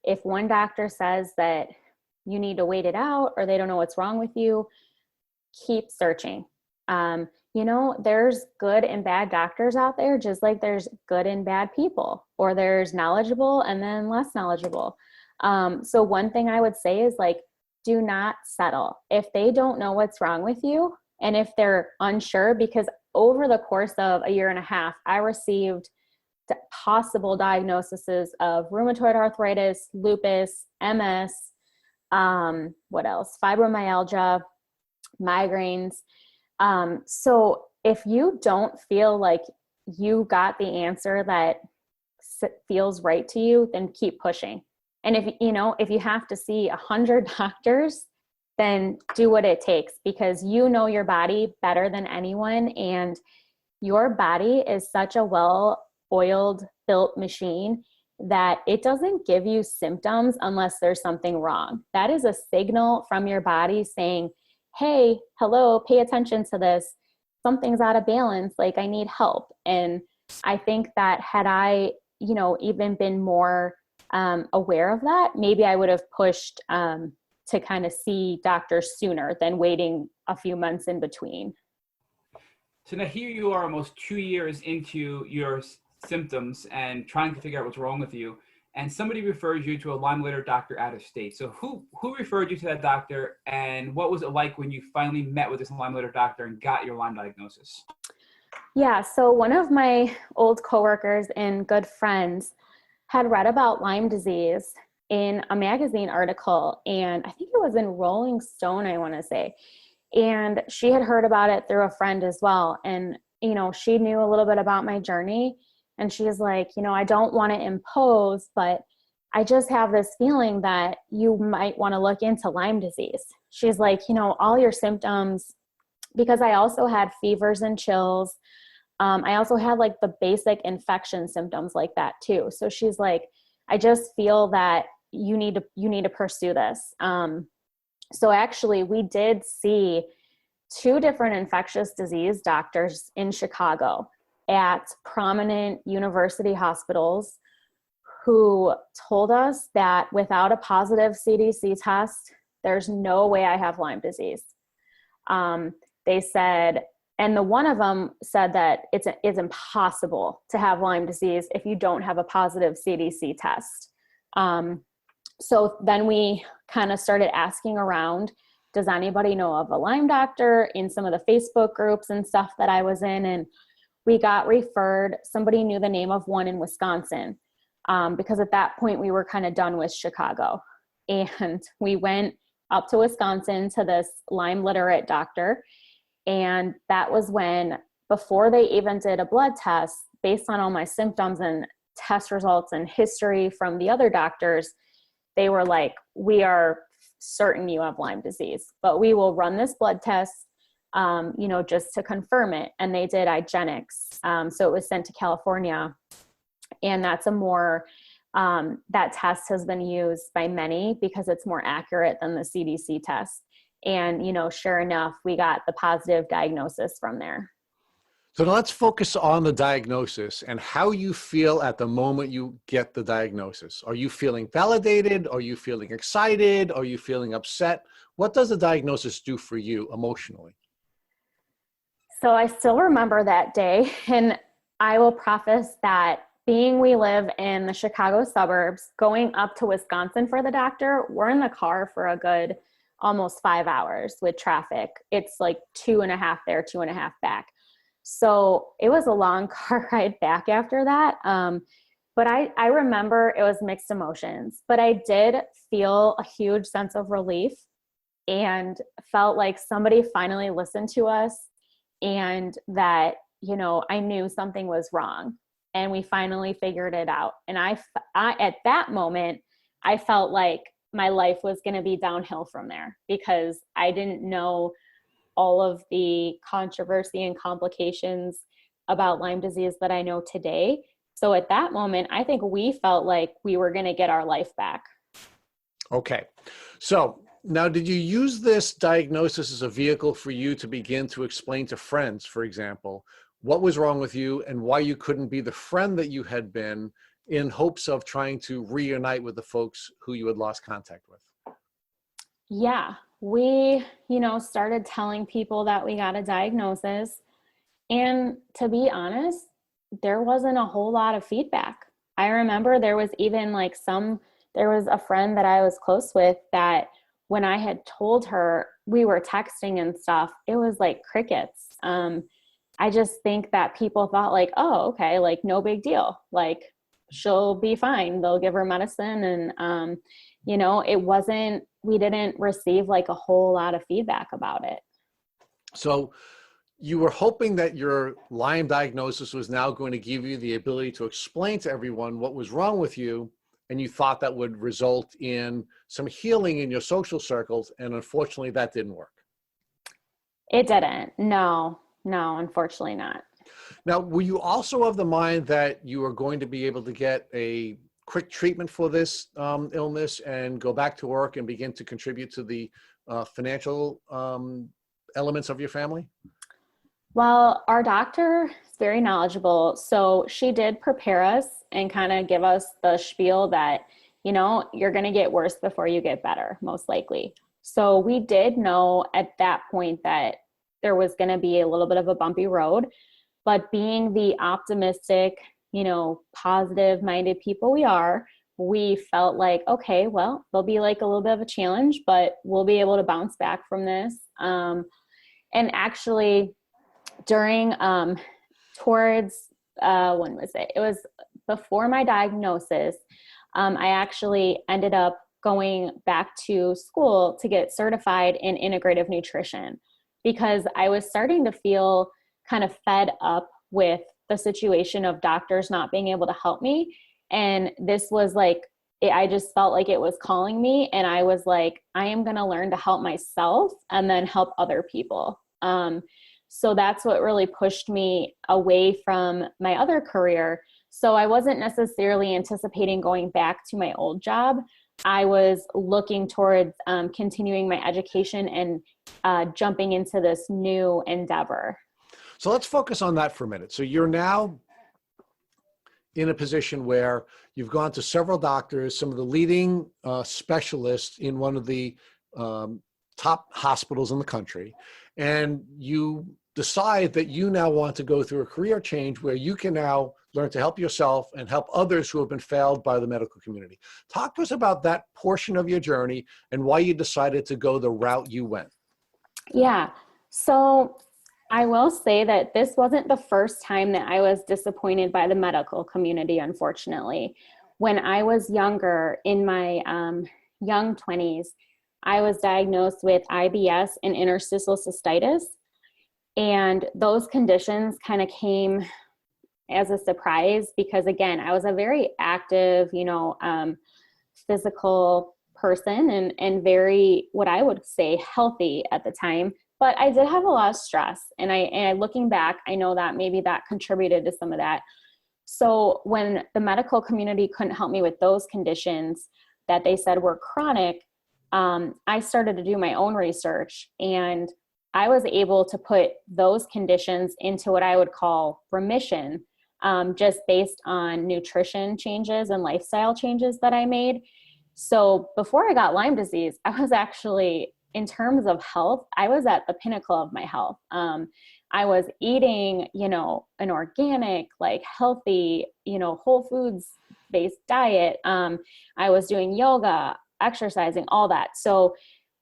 If one doctor says that you need to wait it out or they don't know what's wrong with you, keep searching. There's good and bad doctors out there, just like there's good and bad people, or there's knowledgeable and then less knowledgeable. So one thing I would say is like, do not settle. If they don't know what's wrong with you, and if they're unsure, because over the course of a year and a half, I received possible diagnoses of rheumatoid arthritis, lupus, MS, what else? Fibromyalgia, migraines. So if you don't feel like you got the answer that feels right to you, then keep pushing. And if you have to see 100 doctors, then do what it takes, because you know your body better than anyone. And your body is such a well-oiled, built machine that it doesn't give you symptoms unless there's something wrong. That is a signal from your body saying, hey, hello, pay attention to this. Something's out of balance. Like, I need help. And I think that had I, even been more aware of that, maybe I would have pushed to kind of see doctors sooner than waiting a few months in between. So now here you are almost 2 years into your symptoms and trying to figure out what's wrong with you, and somebody refers you to a Lyme later doctor out of state. So who referred you to that doctor, and what was it like when you finally met with this Lyme later doctor and got your Lyme diagnosis? Yeah, so one of my old coworkers and good friends had read about Lyme disease in a magazine article, and I think it was in Rolling Stone, I want to say. And she had heard about it through a friend as well. And, she knew a little bit about my journey. And she's like, I don't want to impose, but I just have this feeling that you might want to look into Lyme disease. She's like, all your symptoms, because I also had fevers and chills. I also had like the basic infection symptoms like that too. So she's like, I just feel that you need to pursue this. So actually we did see 2 different infectious disease doctors in Chicago at prominent university hospitals who told us that without a positive CDC test, there's no way I have Lyme disease. They said, and the one of them said that it's impossible to have Lyme disease if you don't have a positive CDC test. So then we kind of started asking around, does anybody know of a Lyme doctor, in some of the Facebook groups and stuff that I was in? And we got referred, somebody knew the name of one in Wisconsin, because at that point we were kind of done with Chicago. And we went up to Wisconsin to this Lyme literate doctor. And that was when, before they even did a blood test, based on all my symptoms and test results and history from the other doctors, they were like, we are certain you have Lyme disease, but we will run this blood test, just to confirm it. And they did IGeneX. So it was sent to California. And that's a more, that test has been used by many because it's more accurate than the CDC test. And, sure enough, we got the positive diagnosis from there. So now let's focus on the diagnosis and how you feel at the moment you get the diagnosis. Are you feeling validated? Are you feeling excited? Are you feeling upset? What does the diagnosis do for you emotionally? So I still remember that day, and I will preface that being we live in the Chicago suburbs, going up to Wisconsin for the doctor, we're in the car for a good almost 5 hours with traffic. It's like 2.5 there, 2.5 back. So it was a long car ride back after that. But I remember it was mixed emotions, but I did feel a huge sense of relief and felt like somebody finally listened to us, and that, I knew something was wrong, and we finally figured it out. And I at that moment, I felt like my life was going to be downhill from there, because I didn't know all of the controversy and complications about Lyme disease that I know today. So at that moment, I think we felt like we were going to get our life back. Okay. So now, did you use this diagnosis as a vehicle for you to begin to explain to friends, for example, what was wrong with you and why you couldn't be the friend that you had been, in hopes of trying to reunite with the folks who you had lost contact with? Yeah, we, started telling people that we got a diagnosis. And to be honest, there wasn't a whole lot of feedback. I remember there was even there was a friend that I was close with that when I had told her, we were texting and stuff, it was like crickets. I just think that people thought like, oh, okay, like no big deal. Like she'll be fine. They'll give her medicine. And, we didn't receive like a whole lot of feedback about it. So you were hoping that your Lyme diagnosis was now going to give you the ability to explain to everyone what was wrong with you, and you thought that would result in some healing in your social circles, and unfortunately that didn't work. It didn't. No, unfortunately not. Now, were you also of the mind that you were going to be able to get a quick treatment for this illness and go back to work and begin to contribute to the financial elements of your family? Well, our doctor is very knowledgeable. So she did prepare us and kind of give us the spiel that, you're going to get worse before you get better, most likely. So we did know at that point that there was going to be a little bit of a bumpy road, but being the optimistic, positive minded people we are, we felt like, okay, well, there'll be like a little bit of a challenge, but we'll be able to bounce back from this. And actually during, towards, when was it? It was before my diagnosis. I actually ended up going back to school to get certified in integrative nutrition, because I was starting to feel kind of fed up with the situation of doctors not being able to help me. And this was like, I just felt like it was calling me. And I was like, I am going to learn to help myself and then help other people. So that's what really pushed me away from my other career. So I wasn't necessarily anticipating going back to my old job. I was looking towards continuing my education and jumping into this new endeavor. So let's focus on that for a minute. So you're now in a position where you've gone to several doctors, some of the leading specialists in one of the top hospitals in the country, and you decide that you now want to go through a career change where you can now learn to help yourself and help others who have been failed by the medical community. Talk to us about that portion of your journey and why you decided to go the route you went. Yeah. So I will say that this wasn't the first time that I was disappointed by the medical community, unfortunately. When I was younger, in my young 20s, I was diagnosed with IBS and interstitial cystitis. And those conditions kind of came as a surprise because, again, I was a very active, physical person and very, what I would say, healthy at the time. But I did have a lot of stress. And I looking back, I know that maybe that contributed to some of that. So when the medical community couldn't help me with those conditions that they said were chronic, I started to do my own research, and I was able to put those conditions into what I would call remission, just based on nutrition changes and lifestyle changes that I made. So before I got Lyme disease, I was actually, in terms of health, I was at the pinnacle of my health. I was eating, an organic, like healthy, whole foods based diet. I was doing yoga, exercising, all that. So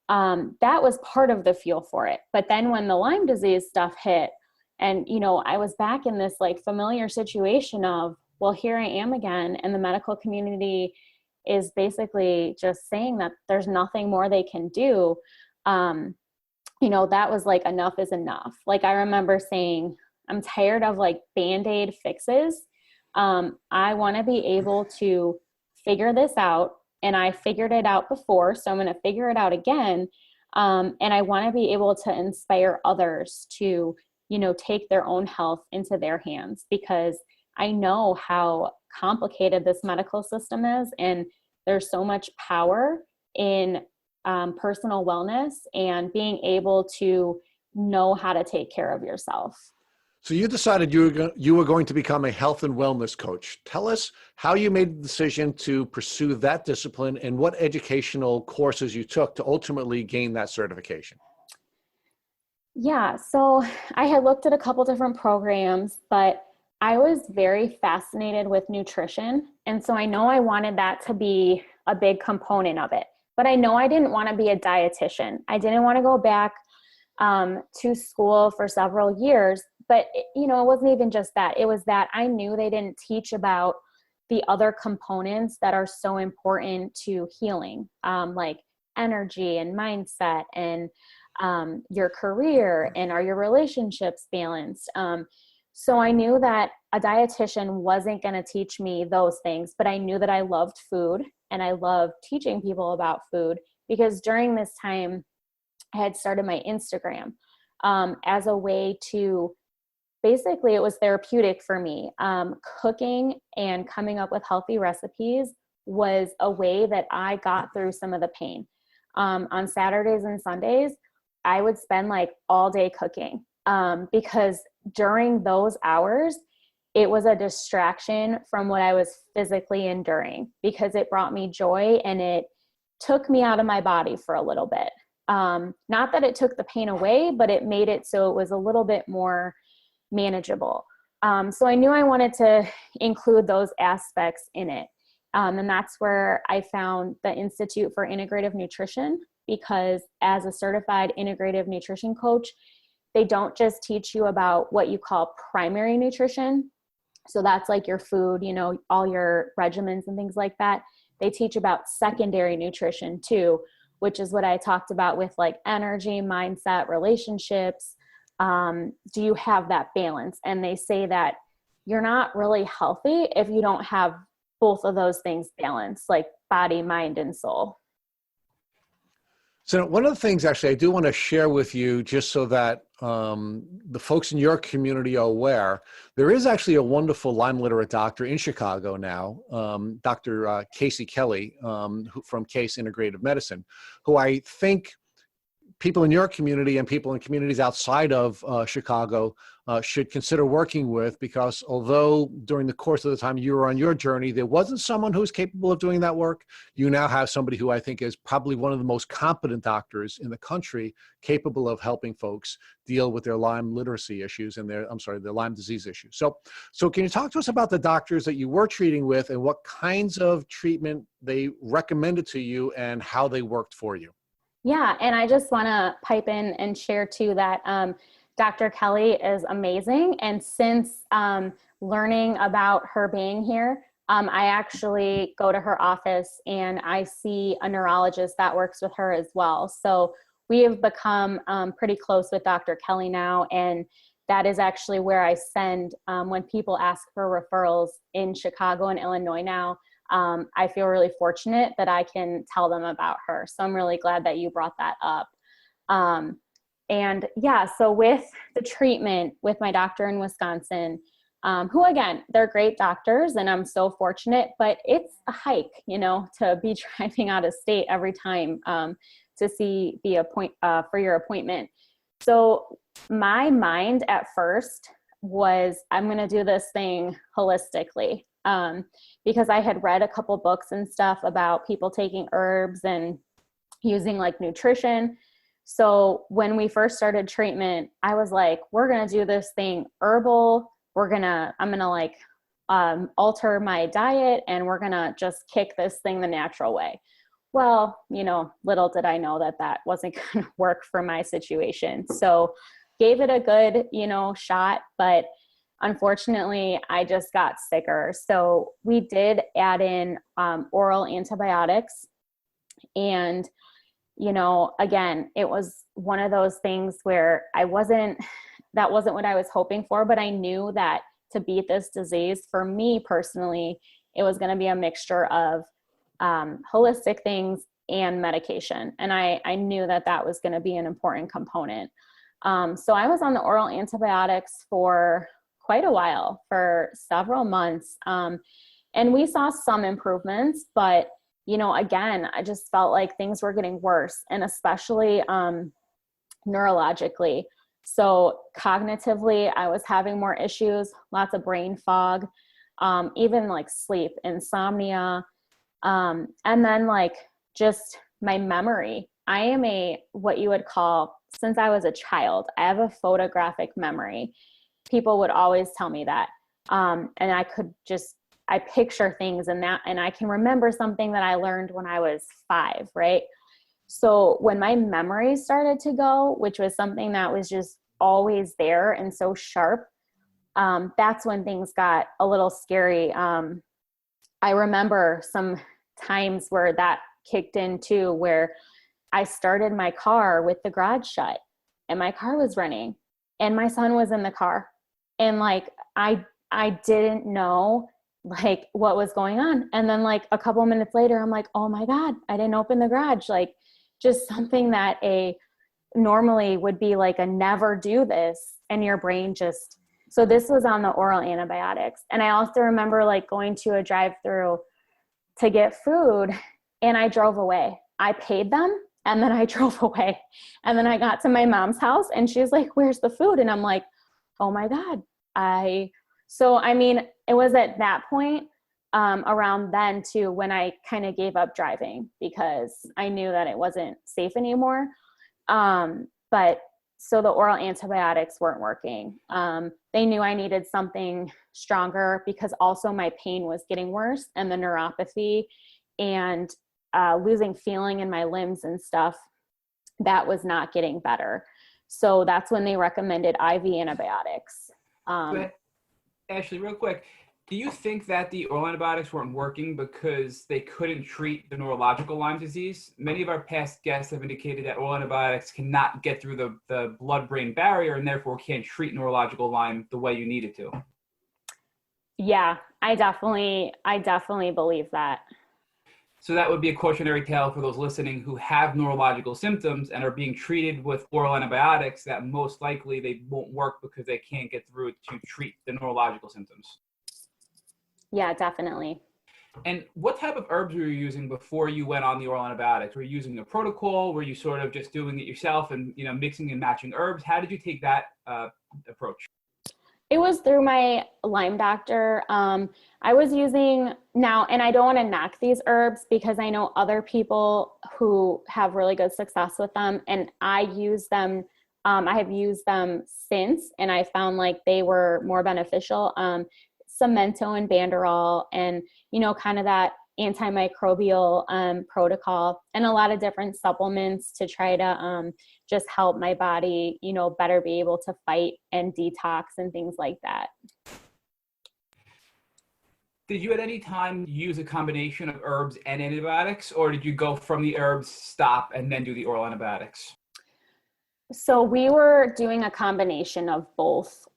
that was part of the fuel for it. But then when the Lyme disease stuff hit, and, I was back in this like familiar situation of, well, here I am again. And the medical community is basically just saying that there's nothing more they can do. That was like, enough is enough. Like, I remember saying, I'm tired of like Band-Aid fixes. I want to be able to figure this out. And I figured it out before, so I'm going to figure it out again. And I want to be able to inspire others to, take their own health into their hands, because I know how complicated this medical system is. And there's so much power in personal wellness and being able to know how to take care of yourself. So you decided you were going to become a health and wellness coach. Tell us how you made the decision to pursue that discipline and what educational courses you took to ultimately gain that certification. Yeah, so I had looked at a couple different programs, but I was very fascinated with nutrition. And so I know I wanted that to be a big component of it. But I know I didn't want to be a dietitian. I didn't want to go back to school for several years. But, it wasn't even just that. It was that I knew they didn't teach about the other components that are so important to healing, like energy and mindset and your career, and are your relationships balanced? So I knew that a dietitian wasn't going to teach me those things, but I knew that I loved food and I loved teaching people about food, because during this time I had started my Instagram as a way to, basically it was therapeutic for me. Cooking and coming up with healthy recipes was a way that I got through some of the pain. On Saturdays and Sundays, I would spend like all day cooking because during those hours, it was a distraction from what I was physically enduring, because it brought me joy and it took me out of my body for a little bit. Not that it took the pain away, but it made it so it was a little bit more manageable. So I knew I wanted to include those aspects in it. And that's where I found the Institute for Integrative Nutrition, because as a certified integrative nutrition coach, they don't just teach you about what you call primary nutrition. So that's like your food, all your regimens and things like that. They teach about secondary nutrition too, which is what I talked about with like energy, mindset, relationships. Do you have that balance? And they say that you're not really healthy if you don't have both of those things balanced, like body, mind, and soul. So one of the things actually I do want to share with you, just so that the folks in your community are aware, there is actually a wonderful Lyme literate doctor in Chicago now, Dr. Casey Kelly from Case Integrative Medicine, who I think people in your community and people in communities outside of Chicago should consider working with, because although during the course of the time you were on your journey, there wasn't someone who was capable of doing that work, you now have somebody who I think is probably one of the most competent doctors in the country, capable of helping folks deal with their Lyme literacy issues and their Lyme disease issues. So can you talk to us about the doctors that you were treating with and what kinds of treatment they recommended to you and how they worked for you? Yeah, and I just want to pipe in and share too that Dr. Kelly is amazing. And since learning about her being here, I actually go to her office and I see a neurologist that works with her as well. So we have become pretty close with Dr. Kelly now. And that is actually where I send when people ask for referrals in Chicago and Illinois now. I feel really fortunate that I can tell them about her. So I'm really glad that you brought that up. And yeah, so with the treatment with my doctor in Wisconsin, who again, they're great doctors and I'm so fortunate, but it's a hike, to be driving out of state every time to see for your appointment. So my mind at first was, I'm going to do this thing holistically, because I had read a couple books and stuff about people taking herbs and using like nutrition. So when we first started treatment, I was like, we're going to do this thing herbal. I'm going to like alter my diet and we're going to just kick this thing the natural way. Well, little did I know that wasn't going to work for my situation. So gave it a good, shot, but unfortunately I just got sicker. So we did add in oral antibiotics, and again, it was one of those things where that wasn't what I was hoping for, but I knew that to beat this disease, for me personally, it was going to be a mixture of holistic things and medication. And I knew that was going to be an important component. So I was on the oral antibiotics for quite a while, for several months. And we saw some improvements, but again, I just felt like things were getting worse, and especially neurologically. So cognitively, I was having more issues, lots of brain fog, even like sleep, insomnia, and then like just my memory. I am what you would call, since I was a child, I have a photographic memory. People would always tell me that. And I picture things and I can remember something that I learned when I was 5, right? So when my memory started to go, which was something that was just always there and so sharp, that's when things got a little scary. I remember some times where that kicked in too, where I started my car with the garage shut and my car was running and my son was in the car. And like, I didn't know like what was going on. And then like a couple minutes later, I'm like, oh my God, I didn't open the garage. Like just something that normally would be like a never do this. And your brain so this was on the oral antibiotics. And I also remember like going to a drive-through to get food and I drove away. I paid them and then I drove away. And then I got to my mom's house and she's like, where's the food? And I'm like, oh my God. So, I mean, it was at that point around then too, when I kind of gave up driving because I knew that it wasn't safe anymore. But so the oral antibiotics weren't working. They knew I needed something stronger because also my pain was getting worse and the neuropathy and losing feeling in my limbs and stuff, that was not getting better. So that's when they recommended IV antibiotics. But Ashley, real quick, do you think that the oral antibiotics weren't working because they couldn't treat the neurological Lyme disease? Many of our past guests have indicated that oral antibiotics cannot get through the blood-brain barrier and therefore can't treat neurological Lyme the way you need it to. Yeah, I definitely believe that. So that would be a cautionary tale for those listening who have neurological symptoms and are being treated with oral antibiotics that most likely they won't work because they can't get through it to treat the neurological symptoms. Yeah, definitely. And what type of herbs were you using before you went on the oral antibiotics? Were you using a protocol? Were you sort of just doing it yourself and mixing and matching herbs? How did you take that approach? It was through my Lyme doctor. I was using now, and I don't want to knock these herbs because I know other people who have really good success with them, and I use them. I have used them since, and I found like they were more beneficial. Cemento and Banderol, and kind of that antimicrobial protocol, and a lot of different supplements to try to just help my body, better be able to fight and detox and things like that. Did you at any time use a combination of herbs and antibiotics, or did you go from the herbs, stop, and then do the oral antibiotics? So we were doing a combination of both.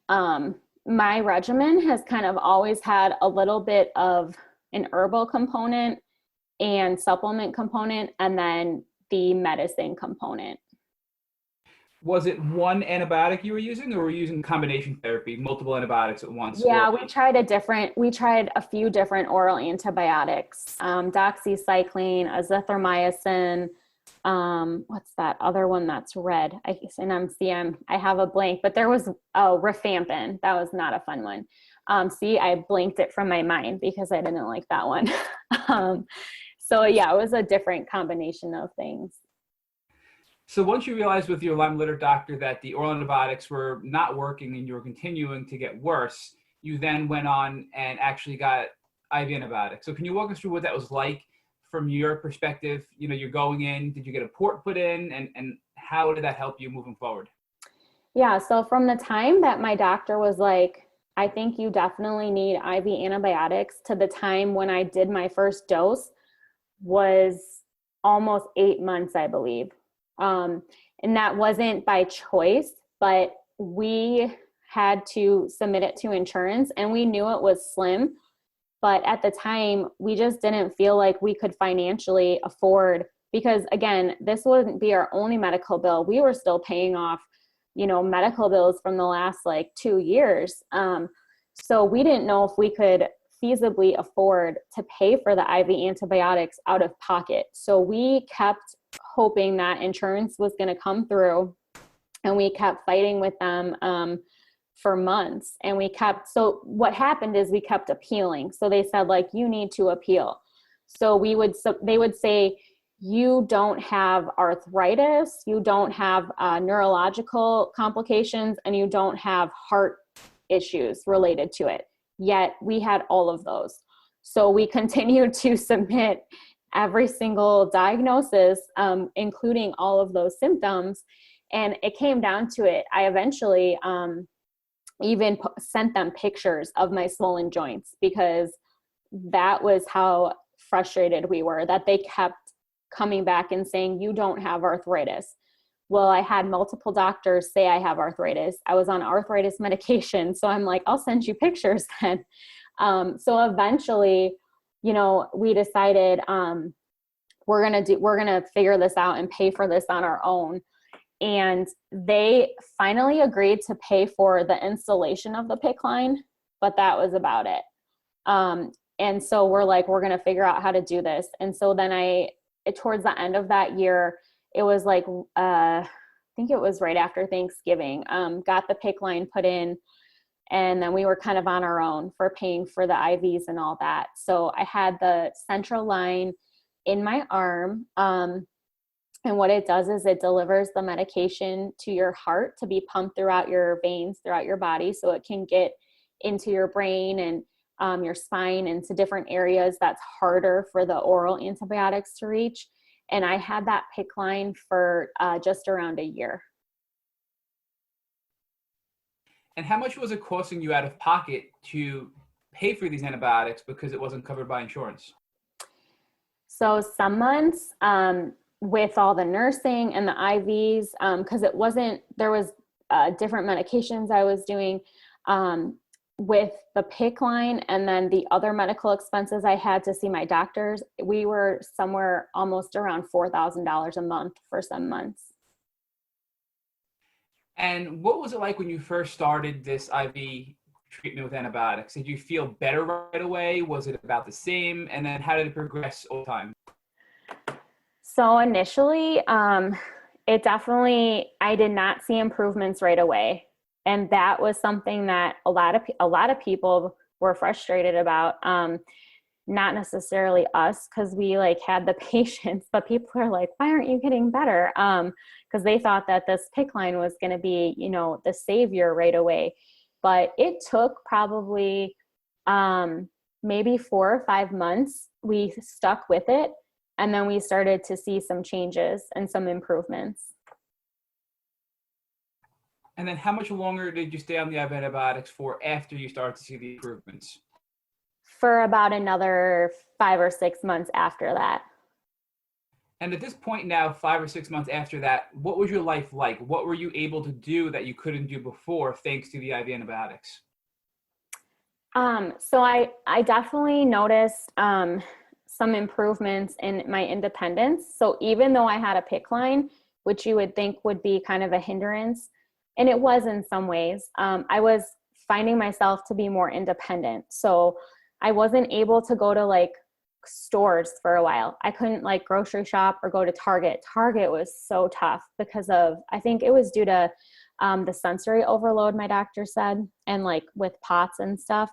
My regimen has kind of always had a little bit of an herbal component and supplement component, and then the medicine component. Was it one antibiotic you were using, or were you using combination therapy, multiple antibiotics at once? Yeah, Or we tried a few different oral antibiotics, doxycycline, azithromycin, what's that other one that's red? I have a blank, but there was, rifampin. That was not a fun one. I blanked it from my mind because I didn't like that one. So yeah, it was a different combination of things. so once you realized with your Lyme litter doctor that the oral antibiotics were not working and you were continuing to get worse, you then went on and actually got IV antibiotics. So can you walk us through what that was like from your perspective? You know, you're going in, did you get a port put in, and how did that help you moving forward? Yeah, so from the time that my doctor was like, I think you definitely need IV antibiotics, to the time when I did my first dose was almost 8 months, I believe. And that wasn't by choice, but we had to submit it to insurance, and we knew it was slim. But at the time, we just didn't feel like we could financially afford, because again, this wouldn't be our only medical bill. We were still paying off, medical bills from the last like 2 years. So we didn't know if we could feasibly afford to pay for the IV antibiotics out of pocket. So we kept hoping that insurance was going to come through, and we kept fighting with them for months. And so what happened is we kept appealing. So they said, like, you need to appeal. So they would say, you don't have arthritis, you don't have neurological complications, and you don't have heart issues related to it. Yet we had all of those. So we continued to submit every single diagnosis, including all of those symptoms. And it came down to it. I eventually even sent them pictures of my swollen joints, because that was how frustrated we were, that they kept coming back and saying, you don't have arthritis. Well, I had multiple doctors say I have arthritis. I was on arthritis medication. So I'm like, I'll send you pictures then. So eventually, we decided we're going to figure this out and pay for this on our own. And they finally agreed to pay for the installation of the PICC line, but that was about it. And so we're like, we're going to figure out how to do this. And so then towards the end of that year, it was like, I think it was right after Thanksgiving, got the PICC line put in, and then we were kind of on our own for paying for the IVs and all that. So I had the central line in my arm. And what it does is it delivers the medication to your heart to be pumped throughout your veins, throughout your body, so it can get into your brain and your spine, into different areas that's harder for the oral antibiotics to reach. And I had that PICC line for just around a year. And how much was it costing you out of pocket to pay for these antibiotics because it wasn't covered by insurance? So some months, with all the nursing and the IVs, because there was different medications I was doing with the PICC line, and then the other medical expenses I had to see my doctors, we were somewhere almost around $4,000 a month for some months. And what was it like when you first started this IV treatment with antibiotics? Did you feel better right away? Was it about the same? And then how did it progress over time? So initially, I did not see improvements right away. And that was something that a lot of people were frustrated about. Not necessarily us, because we had the patience, but people are like, why aren't you getting better? Because they thought that this PICC line was going to be, the savior right away. But it took probably maybe 4 or 5 months. We stuck with it. And then we started to see some changes and some improvements. And then how much longer did you stay on the IV antibiotics for after you started to see the improvements? For about another 5 or 6 months after that. And at this point now, 5 or 6 months after that, what was your life like? What were you able to do that you couldn't do before thanks to the IV antibiotics? So I definitely noticed some improvements in my independence. So even though I had a PICC line, which you would think would be kind of a hindrance. And it was in some ways. I was finding myself to be more independent. So I wasn't able to go to like stores for a while. I couldn't like grocery shop or go to Target. Target was so tough because of, I think it was due to the sensory overload, my doctor said, and like with POTS and stuff.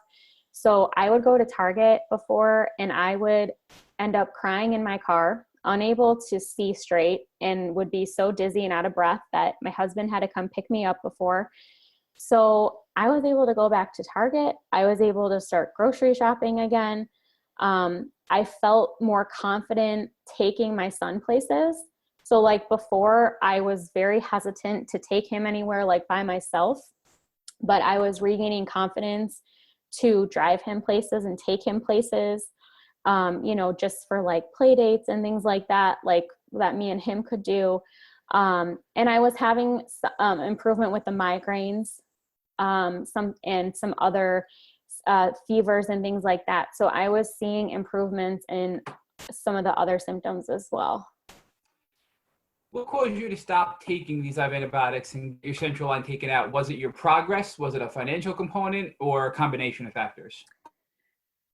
So I would go to Target before and I would end up crying in my car, unable to see straight, and would be so dizzy and out of breath that my husband had to come pick me up before. So I was able to go back to Target. I was able to start grocery shopping again. I felt more confident taking my son places. So like before, I was very hesitant to take him anywhere like by myself, but I was regaining confidence to drive him places and take him places, just for like play dates and things like that me and him could do. And I was having improvement with the migraines, some other fevers and things like that. So I was seeing improvements in some of the other symptoms as well. What caused you to stop taking these antibiotics and your central line taken out? Was it your progress? Was it a financial component or a combination of factors?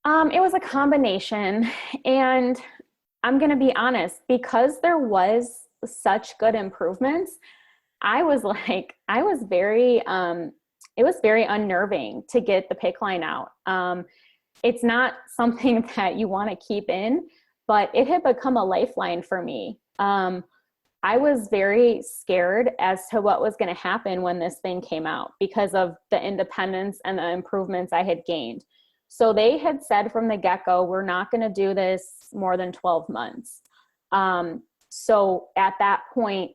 It was a combination. And I'm going to be honest, because there was such good improvements, it was very unnerving to get the PICC line out. It's not something that you want to keep in, but it had become a lifeline for me. I was very scared as to what was going to happen when this thing came out because of the independence and the improvements I had gained. So they had said from the get-go, we're not going to do this more than 12 months. So at that point,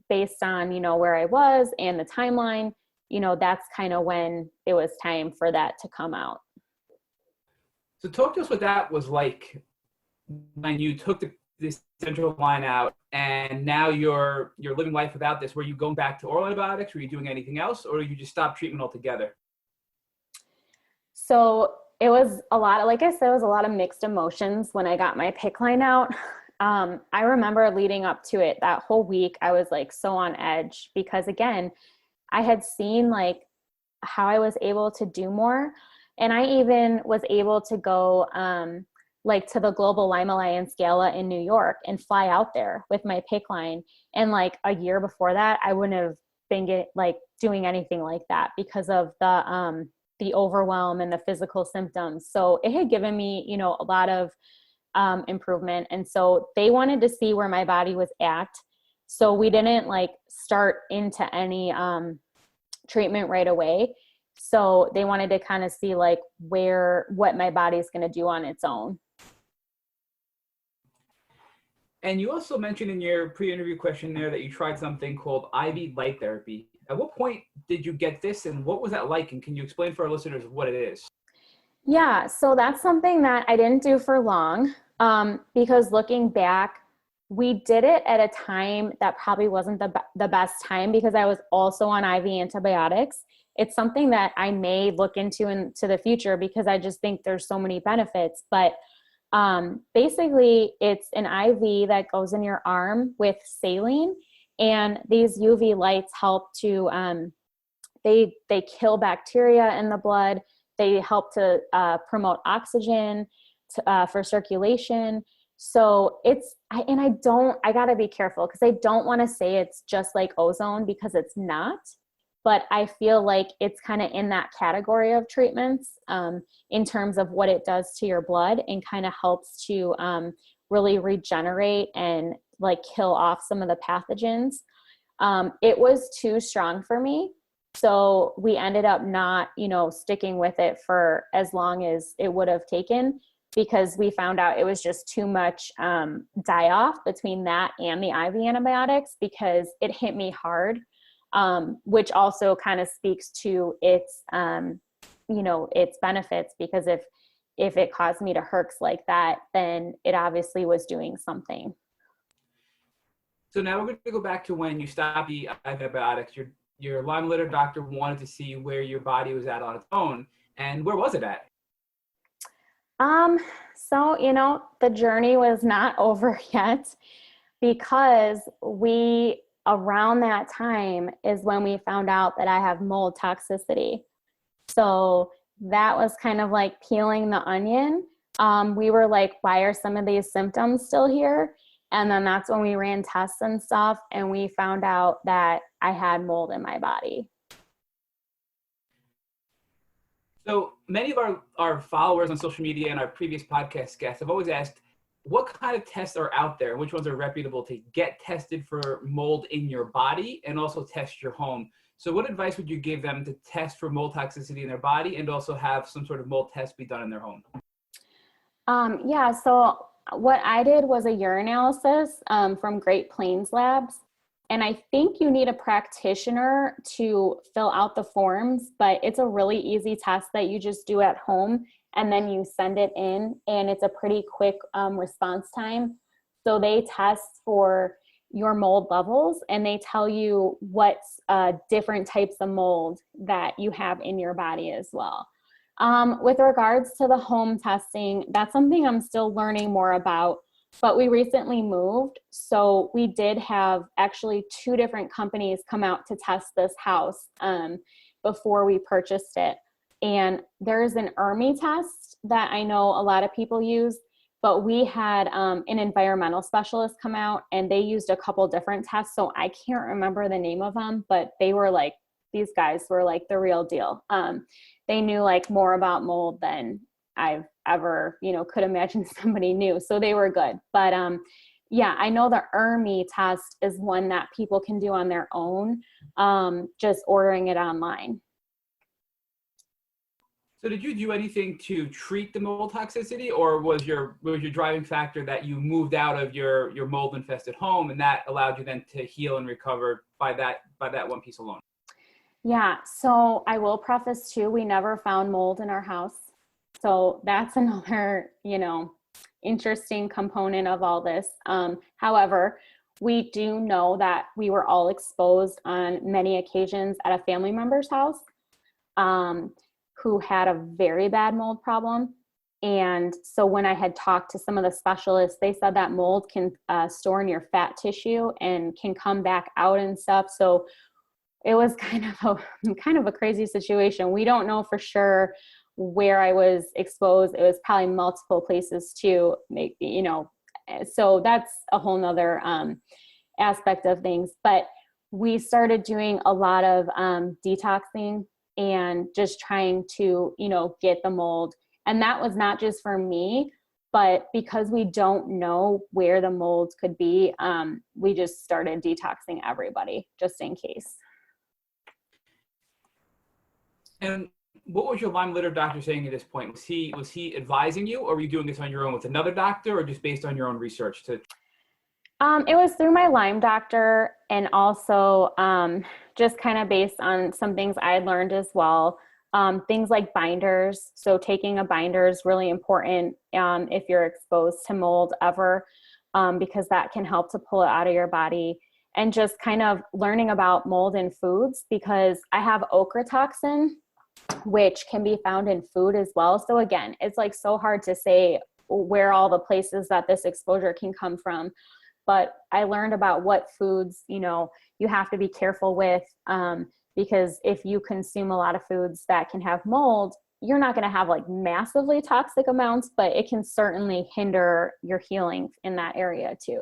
based on, where I was and the timeline, that's kind of when it was time for that to come out. So talk to us what that was like when you took this central line out and now you're living life without this. Were you going back to oral antibiotics? Were you doing anything else, or you just stopped treatment altogether? So it was like I said, it was a lot of mixed emotions when I got my PICC line out. I remember leading up to it, that whole week, I was like so on edge because again, I had seen like how I was able to do more. And I even was able to go to the Global Lyme Alliance Gala in New York and fly out there with my PICC line. And like a year before that, I wouldn't have been doing anything like that because of the overwhelm and the physical symptoms. So it had given me, a lot of improvement. And so they wanted to see where my body was at. So we didn't start into any treatment right away. So they wanted to kind of see what my body's going to do on its own. And you also mentioned in your pre-interview questionnaire that you tried something called IV light therapy. At what point did you get this and what was that like? And can you explain for our listeners what it is? Yeah, so that's something that I didn't do for long because looking back, we did it at a time that probably wasn't the best time because I was also on IV antibiotics. It's something that I may look into the future because I just think there's so many benefits. But basically, it's an IV that goes in your arm with saline, and these UV lights help to they kill bacteria in the blood. They help to promote oxygen for circulation. So I gotta be careful because I don't want to say it's just like ozone because it's not, but I feel like it's kind of in that category of treatments in terms of what it does to your blood and kind of helps to really regenerate and kill off some of the pathogens. It was too strong for me. So we ended up not, sticking with it for as long as it would have taken because we found out it was just too much die-off between that and the IV antibiotics because it hit me hard, which also kind of speaks to its benefits because if it caused me to herx like that, then it obviously was doing something. So now we're going to go back to when you stopped the antibiotics. Your Lyme litter doctor wanted to see where your body was at on its own. And where was it at? So, the journey was not over yet because we around that time is when we found out that I have mold toxicity. So that was kind of like peeling the onion. We were like, why are some of these symptoms still here? And then that's when we ran tests and stuff, and we found out that I had mold in my body. So many of our followers on social media and our previous podcast guests have always asked, what kind of tests are out there? Which ones are reputable to get tested for mold in your body and also test your home? So what advice would you give them to test for mold toxicity in their body and also have some sort of mold test be done in their home? Yeah, so what I did was a urinalysis from Great Plains Labs. And I think you need a practitioner to fill out the forms, but it's a really easy test that you just do at home and then you send it in, and it's a pretty quick response time. So they test for your mold levels and they tell you what different types of mold that you have in your body as well. With regards to the home testing, that's something I'm still learning more about, but we recently moved. So we did have actually 2 different companies come out to test this house before we purchased it. And there's an ERMI test that I know a lot of people use, but we had an environmental specialist come out and they used a couple different tests. So I can't remember the name of them, but they were like, these guys were like the real deal. They knew like more about mold than I've ever, could imagine somebody knew. So they were good. But yeah, I know the ERMI test is one that people can do on their own, just ordering it online. So did you do anything to treat the mold toxicity, or was your driving factor that you moved out of your mold infested home and that allowed you then to heal and recover by that one piece alone? Yeah, so I will preface too, we never found mold in our house. So that's another, interesting component of all this. However, we do know that we were all exposed on many occasions at a family member's house who had a very bad mold problem. And so when I had talked to some of the specialists, they said that mold can store in your fat tissue and can come back out and stuff. So it was kind of a crazy situation. We don't know for sure where I was exposed. It was probably multiple places too, maybe, so that's a whole nother aspect of things. But we started doing a lot of detoxing and just trying to, get the mold. And that was not just for me, but because we don't know where the molds could be, we just started detoxing everybody just in case. And what was your Lyme litter doctor saying at this point? Was he advising you, or were you doing this on your own with another doctor, or just based on your own research? It was through my Lyme doctor, and also just kind of based on some things I had learned as well. Things like binders. So taking a binder is really important if you're exposed to mold ever, because that can help to pull it out of your body. And just kind of learning about mold in foods, because I have ochratoxin, which can be found in food as well. So again, it's like so hard to say where all the places that this exposure can come from. But I learned about what foods, you have to be careful with, because if you consume a lot of foods that can have mold, you're not going to have like massively toxic amounts, but it can certainly hinder your healing in that area too.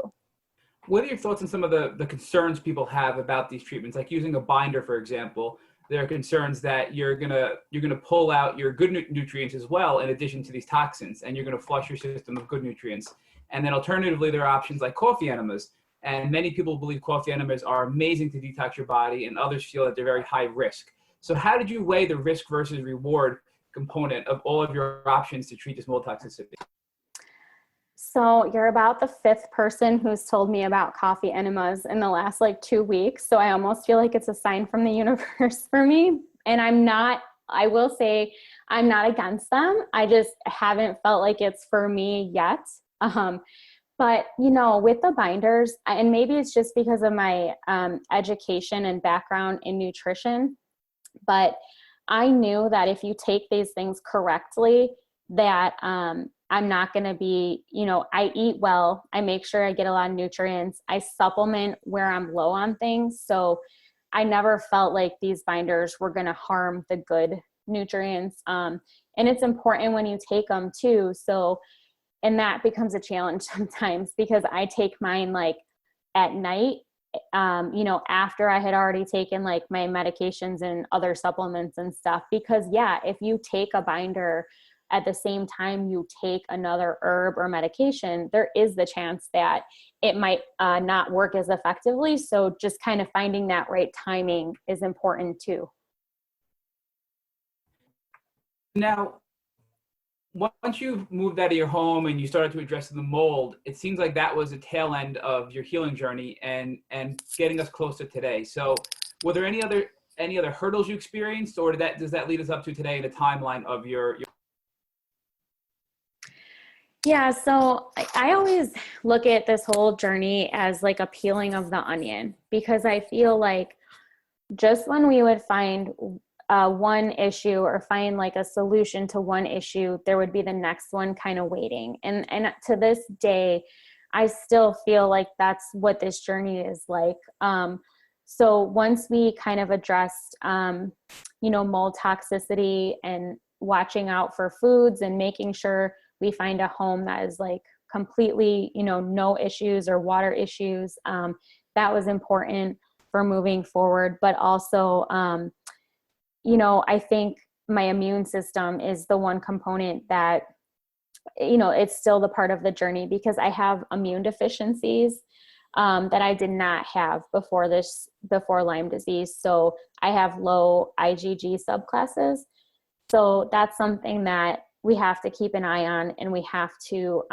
What are your thoughts on some of the concerns people have about these treatments? Like using a binder, for example, there are concerns that you're gonna pull out your good nutrients as well, in addition to these toxins, and you're gonna flush your system of good nutrients. And then alternatively, there are options like coffee enemas. And many people believe coffee enemas are amazing to detox your body, and others feel that they're very high risk. So how did you weigh the risk versus reward component of all of your options to treat this mold toxicity? So you're about the 5th person who's told me about coffee enemas in the last 2 weeks. So I almost feel like it's a sign from the universe for me. And I will say I'm not against them. I just haven't felt like it's for me yet. But, with the binders, and maybe it's just because of my education and background in nutrition, but I knew that if you take these things correctly, that I'm not going to be, I eat well. I make sure I get a lot of nutrients. I supplement where I'm low on things. So I never felt like these binders were going to harm the good nutrients. And it's important when you take them too. So, and that becomes a challenge sometimes because I take mine like at night, after I had already taken like my medications and other supplements and stuff, because if you take a binder at the same time you take another herb or medication, there is the chance that it might not work as effectively. So just kind of finding that right timing is important too. Now, once you moved out of your home and you started to address the mold, it seems like that was a tail end of your healing journey and getting us closer today. So were there any other hurdles you experienced, or does that lead us up to today in the timeline of your Yeah, so I always look at this whole journey as like a peeling of the onion, because I feel like just when we would find one issue or find like a solution to one issue, there would be the next one kind of waiting. And to this day, I still feel like that's what this journey is like. So once we kind of addressed, mold toxicity and watching out for foods and making sure we find a home that is like completely, no issues or water issues. That was important for moving forward. But also, I think my immune system is the one component that, it's still the part of the journey, because I have immune deficiencies that I did not have before Lyme disease. So I have low IgG subclasses. So that's something that we have to keep an eye on, and we have to,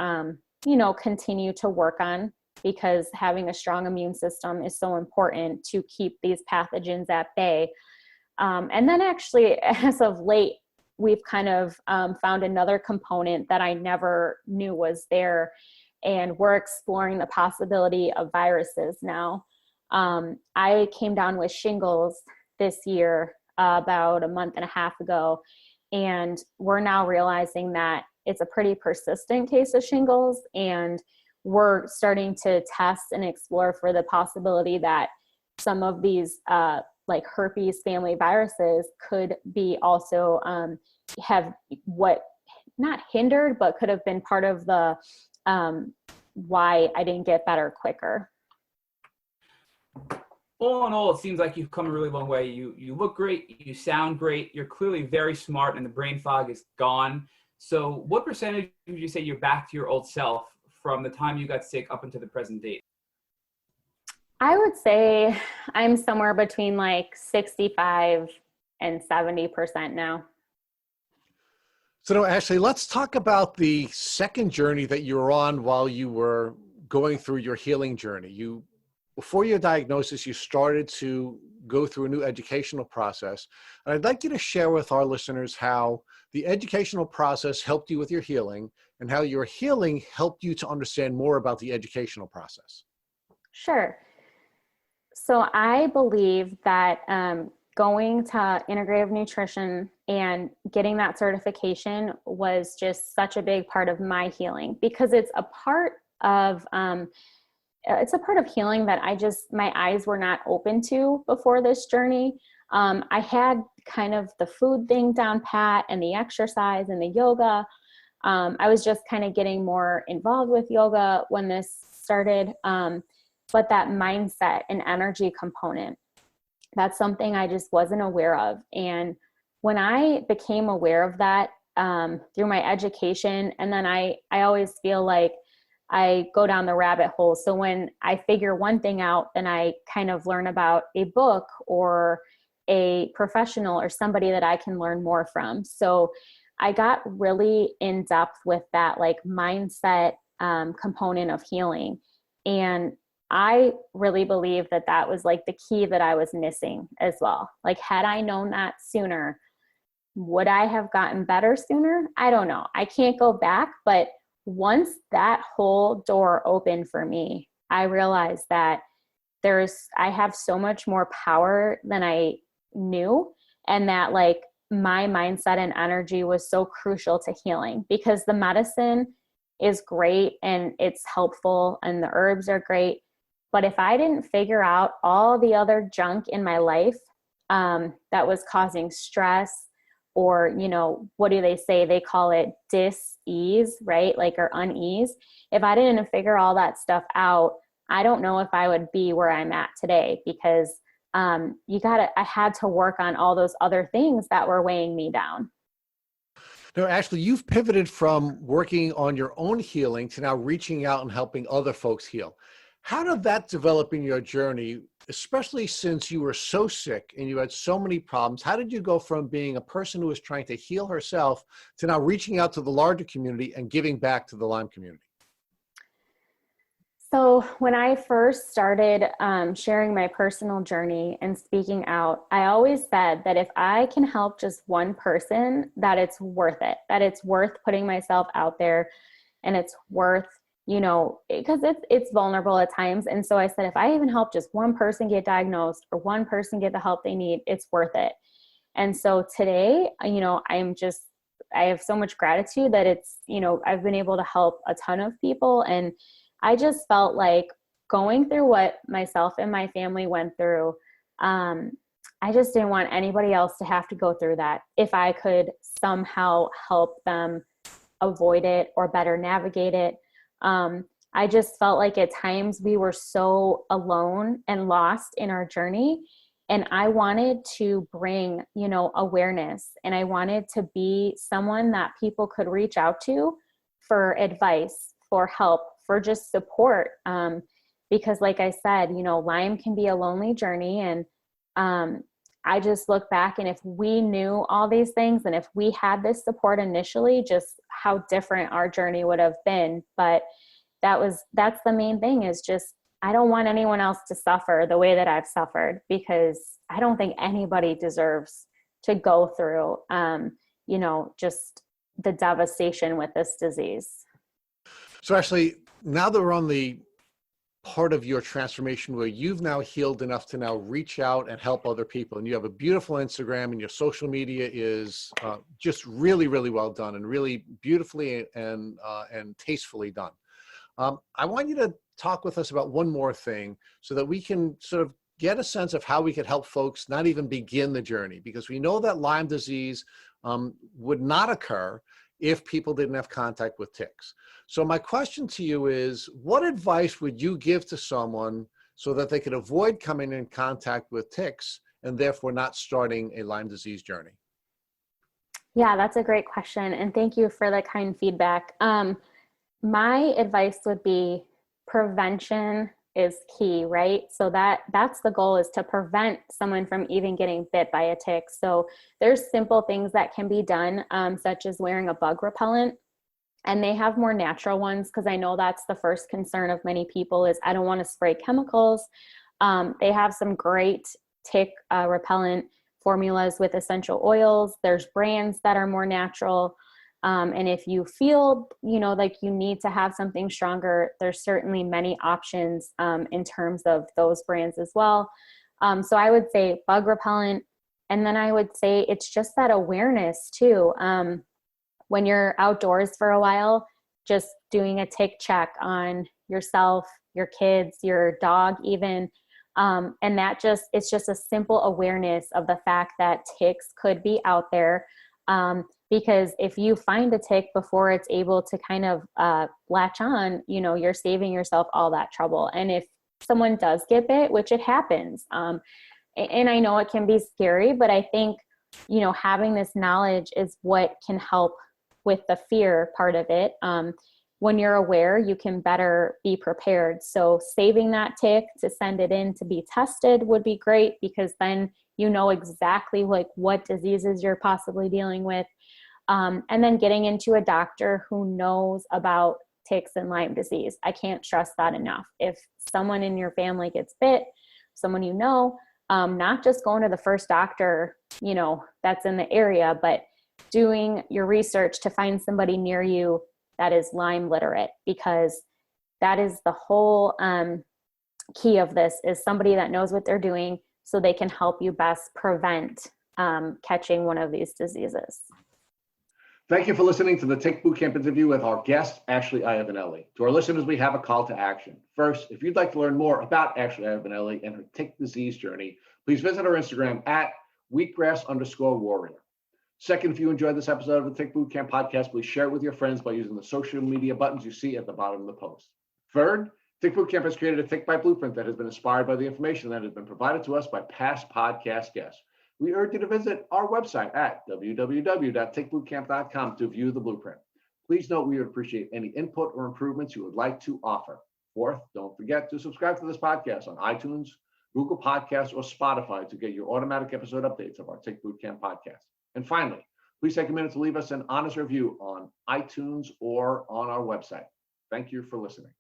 continue to work on, because having a strong immune system is so important to keep these pathogens at bay. And then actually, as of late, we've kind of found another component that I never knew was there, and we're exploring the possibility of viruses now. I came down with shingles this year, about a month and a half ago, and we're now realizing that it's a pretty persistent case of shingles, and we're starting to test and explore for the possibility that some of these like herpes family viruses could be also have what not hindered, but could have been part of the why I didn't get better quicker. All in all, it seems like you've come a really long way. You look great, you sound great, you're clearly very smart, and the brain fog is gone. So what percentage would you say you're back to your old self from the time you got sick up until the present date? I would say I'm somewhere between like 65 and 70% now. So now, Ashley, let's talk about the second journey that you were on while you were going through your healing journey. Before your diagnosis, you started to go through a new educational process. And I'd like you to share with our listeners how the educational process helped you with your healing, and how your healing helped you to understand more about the educational process. Sure. So I believe that going to integrative nutrition and getting that certification was just such a big part of my healing, because it's a part of healing that my eyes were not open to before this journey. I had kind of the food thing down pat, and the exercise and the yoga. I was just kind of getting more involved with yoga when this started. But that mindset and energy component, that's something I just wasn't aware of. And when I became aware of that through my education, and then I always feel like I go down the rabbit hole. So when I figure one thing out, then I kind of learn about a book or a professional or somebody that I can learn more from. So I got really in depth with that like mindset component of healing. And I really believe that that was like the key that I was missing as well. Like, had I known that sooner, would I have gotten better sooner? I don't know. I can't go back, but once that whole door opened for me, I realized that I have so much more power than I knew, and that like my mindset and energy was so crucial to healing, because the medicine is great and it's helpful and the herbs are great. But if I didn't figure out all the other junk in my life that was causing stress, or, what do they say? They call it dis-ease, right? Like, or unease. If I didn't figure all that stuff out, I don't know if I would be where I'm at today, because I had to work on all those other things that were weighing me down. Now, Ashley, you've pivoted from working on your own healing to now reaching out and helping other folks heal. How did that develop in your journey, especially since you were so sick and you had so many problems? How did you go from being a person who was trying to heal herself to now reaching out to the larger community and giving back to the Lyme community? So when I first started sharing my personal journey and speaking out, I always said that if I can help just one person, that it's worth it, that it's worth putting myself out there, and it's worth, because it's vulnerable at times. And so I said, if I even help just one person get diagnosed or one person get the help they need, it's worth it. And so today, I have so much gratitude that it's, I've been able to help a ton of people. And I just felt like going through what myself and my family went through, I just didn't want anybody else to have to go through that. If I could somehow help them avoid it or better navigate it. I just felt like at times we were so alone and lost in our journey. And I wanted to bring, awareness, and I wanted to be someone that people could reach out to for advice, for help, for just support. Because like I said, Lyme can be a lonely journey. And I just look back, and if we knew all these things and if we had this support initially, just how different our journey would have been. But that's the main thing, is just, I don't want anyone else to suffer the way that I've suffered, because I don't think anybody deserves to go through, just the devastation with this disease. So Ashley, now that we're on the part of your transformation where you've now healed enough to now reach out and help other people, and you have a beautiful Instagram, and your social media is just really, really well done, and really beautifully and tastefully done. I want you to talk with us about one more thing so that we can sort of get a sense of how we could help folks not even begin the journey, because we know that Lyme disease would not occur if people didn't have contact with ticks. So my question to you is, what advice would you give to someone so that they could avoid coming in contact with ticks and therefore not starting a Lyme disease journey? Yeah, that's a great question. And thank you for the kind feedback. My advice would be prevention is key, right? So that's the goal, is to prevent someone from even getting bit by a tick. So there's simple things that can be done, such as wearing a bug repellent. And they have more natural ones, because I know that's the first concern of many people, is I don't want to spray chemicals. They have some great tick repellent formulas with essential oils. There's brands that are more natural. And if you feel, like you need to have something stronger, there's certainly many options in terms of those brands as well. So I would say bug repellent. And then I would say it's just that awareness too. When you're outdoors for a while, just doing a tick check on yourself, your kids, your dog even. And it's just a simple awareness of the fact that ticks could be out there. Because if you find a tick before it's able to kind of latch on, you're saving yourself all that trouble. And if someone does get bit, which it happens, and I know it can be scary, but I think, having this knowledge is what can help with the fear part of it. When you're aware, you can better be prepared. So saving that tick to send it in to be tested would be great, because then you know exactly like what diseases you're possibly dealing with. And then getting into a doctor who knows about ticks and Lyme disease. I can't stress that enough. If someone in your family gets bit, someone not just going to the first doctor, that's in the area, but doing your research to find somebody near you that is Lyme literate, because that is the whole key of this, is somebody that knows what they're doing, so they can help you best prevent catching one of these diseases. Thank you for listening to the Tick Bootcamp interview with our guest, Ashley Iovinelli. To our listeners, we have a call to action. First, if you'd like to learn more about Ashley Iovinelli and her tick disease journey, please visit our Instagram at wheatgrass_warrior. Second, if you enjoyed this episode of the Tick Bootcamp podcast, please share it with your friends by using the social media buttons you see at the bottom of the post. Third, Tick Bootcamp has created a Tick Bite Blueprint that has been inspired by the information that has been provided to us by past podcast guests. We urge you to visit our website at www.tickbootcamp.com to view the blueprint. Please note we would appreciate any input or improvements you would like to offer. Fourth, don't forget to subscribe to this podcast on iTunes, Google Podcasts, or Spotify to get your automatic episode updates of our Tick Bootcamp podcast. And finally, please take a minute to leave us an honest review on iTunes or on our website. Thank you for listening.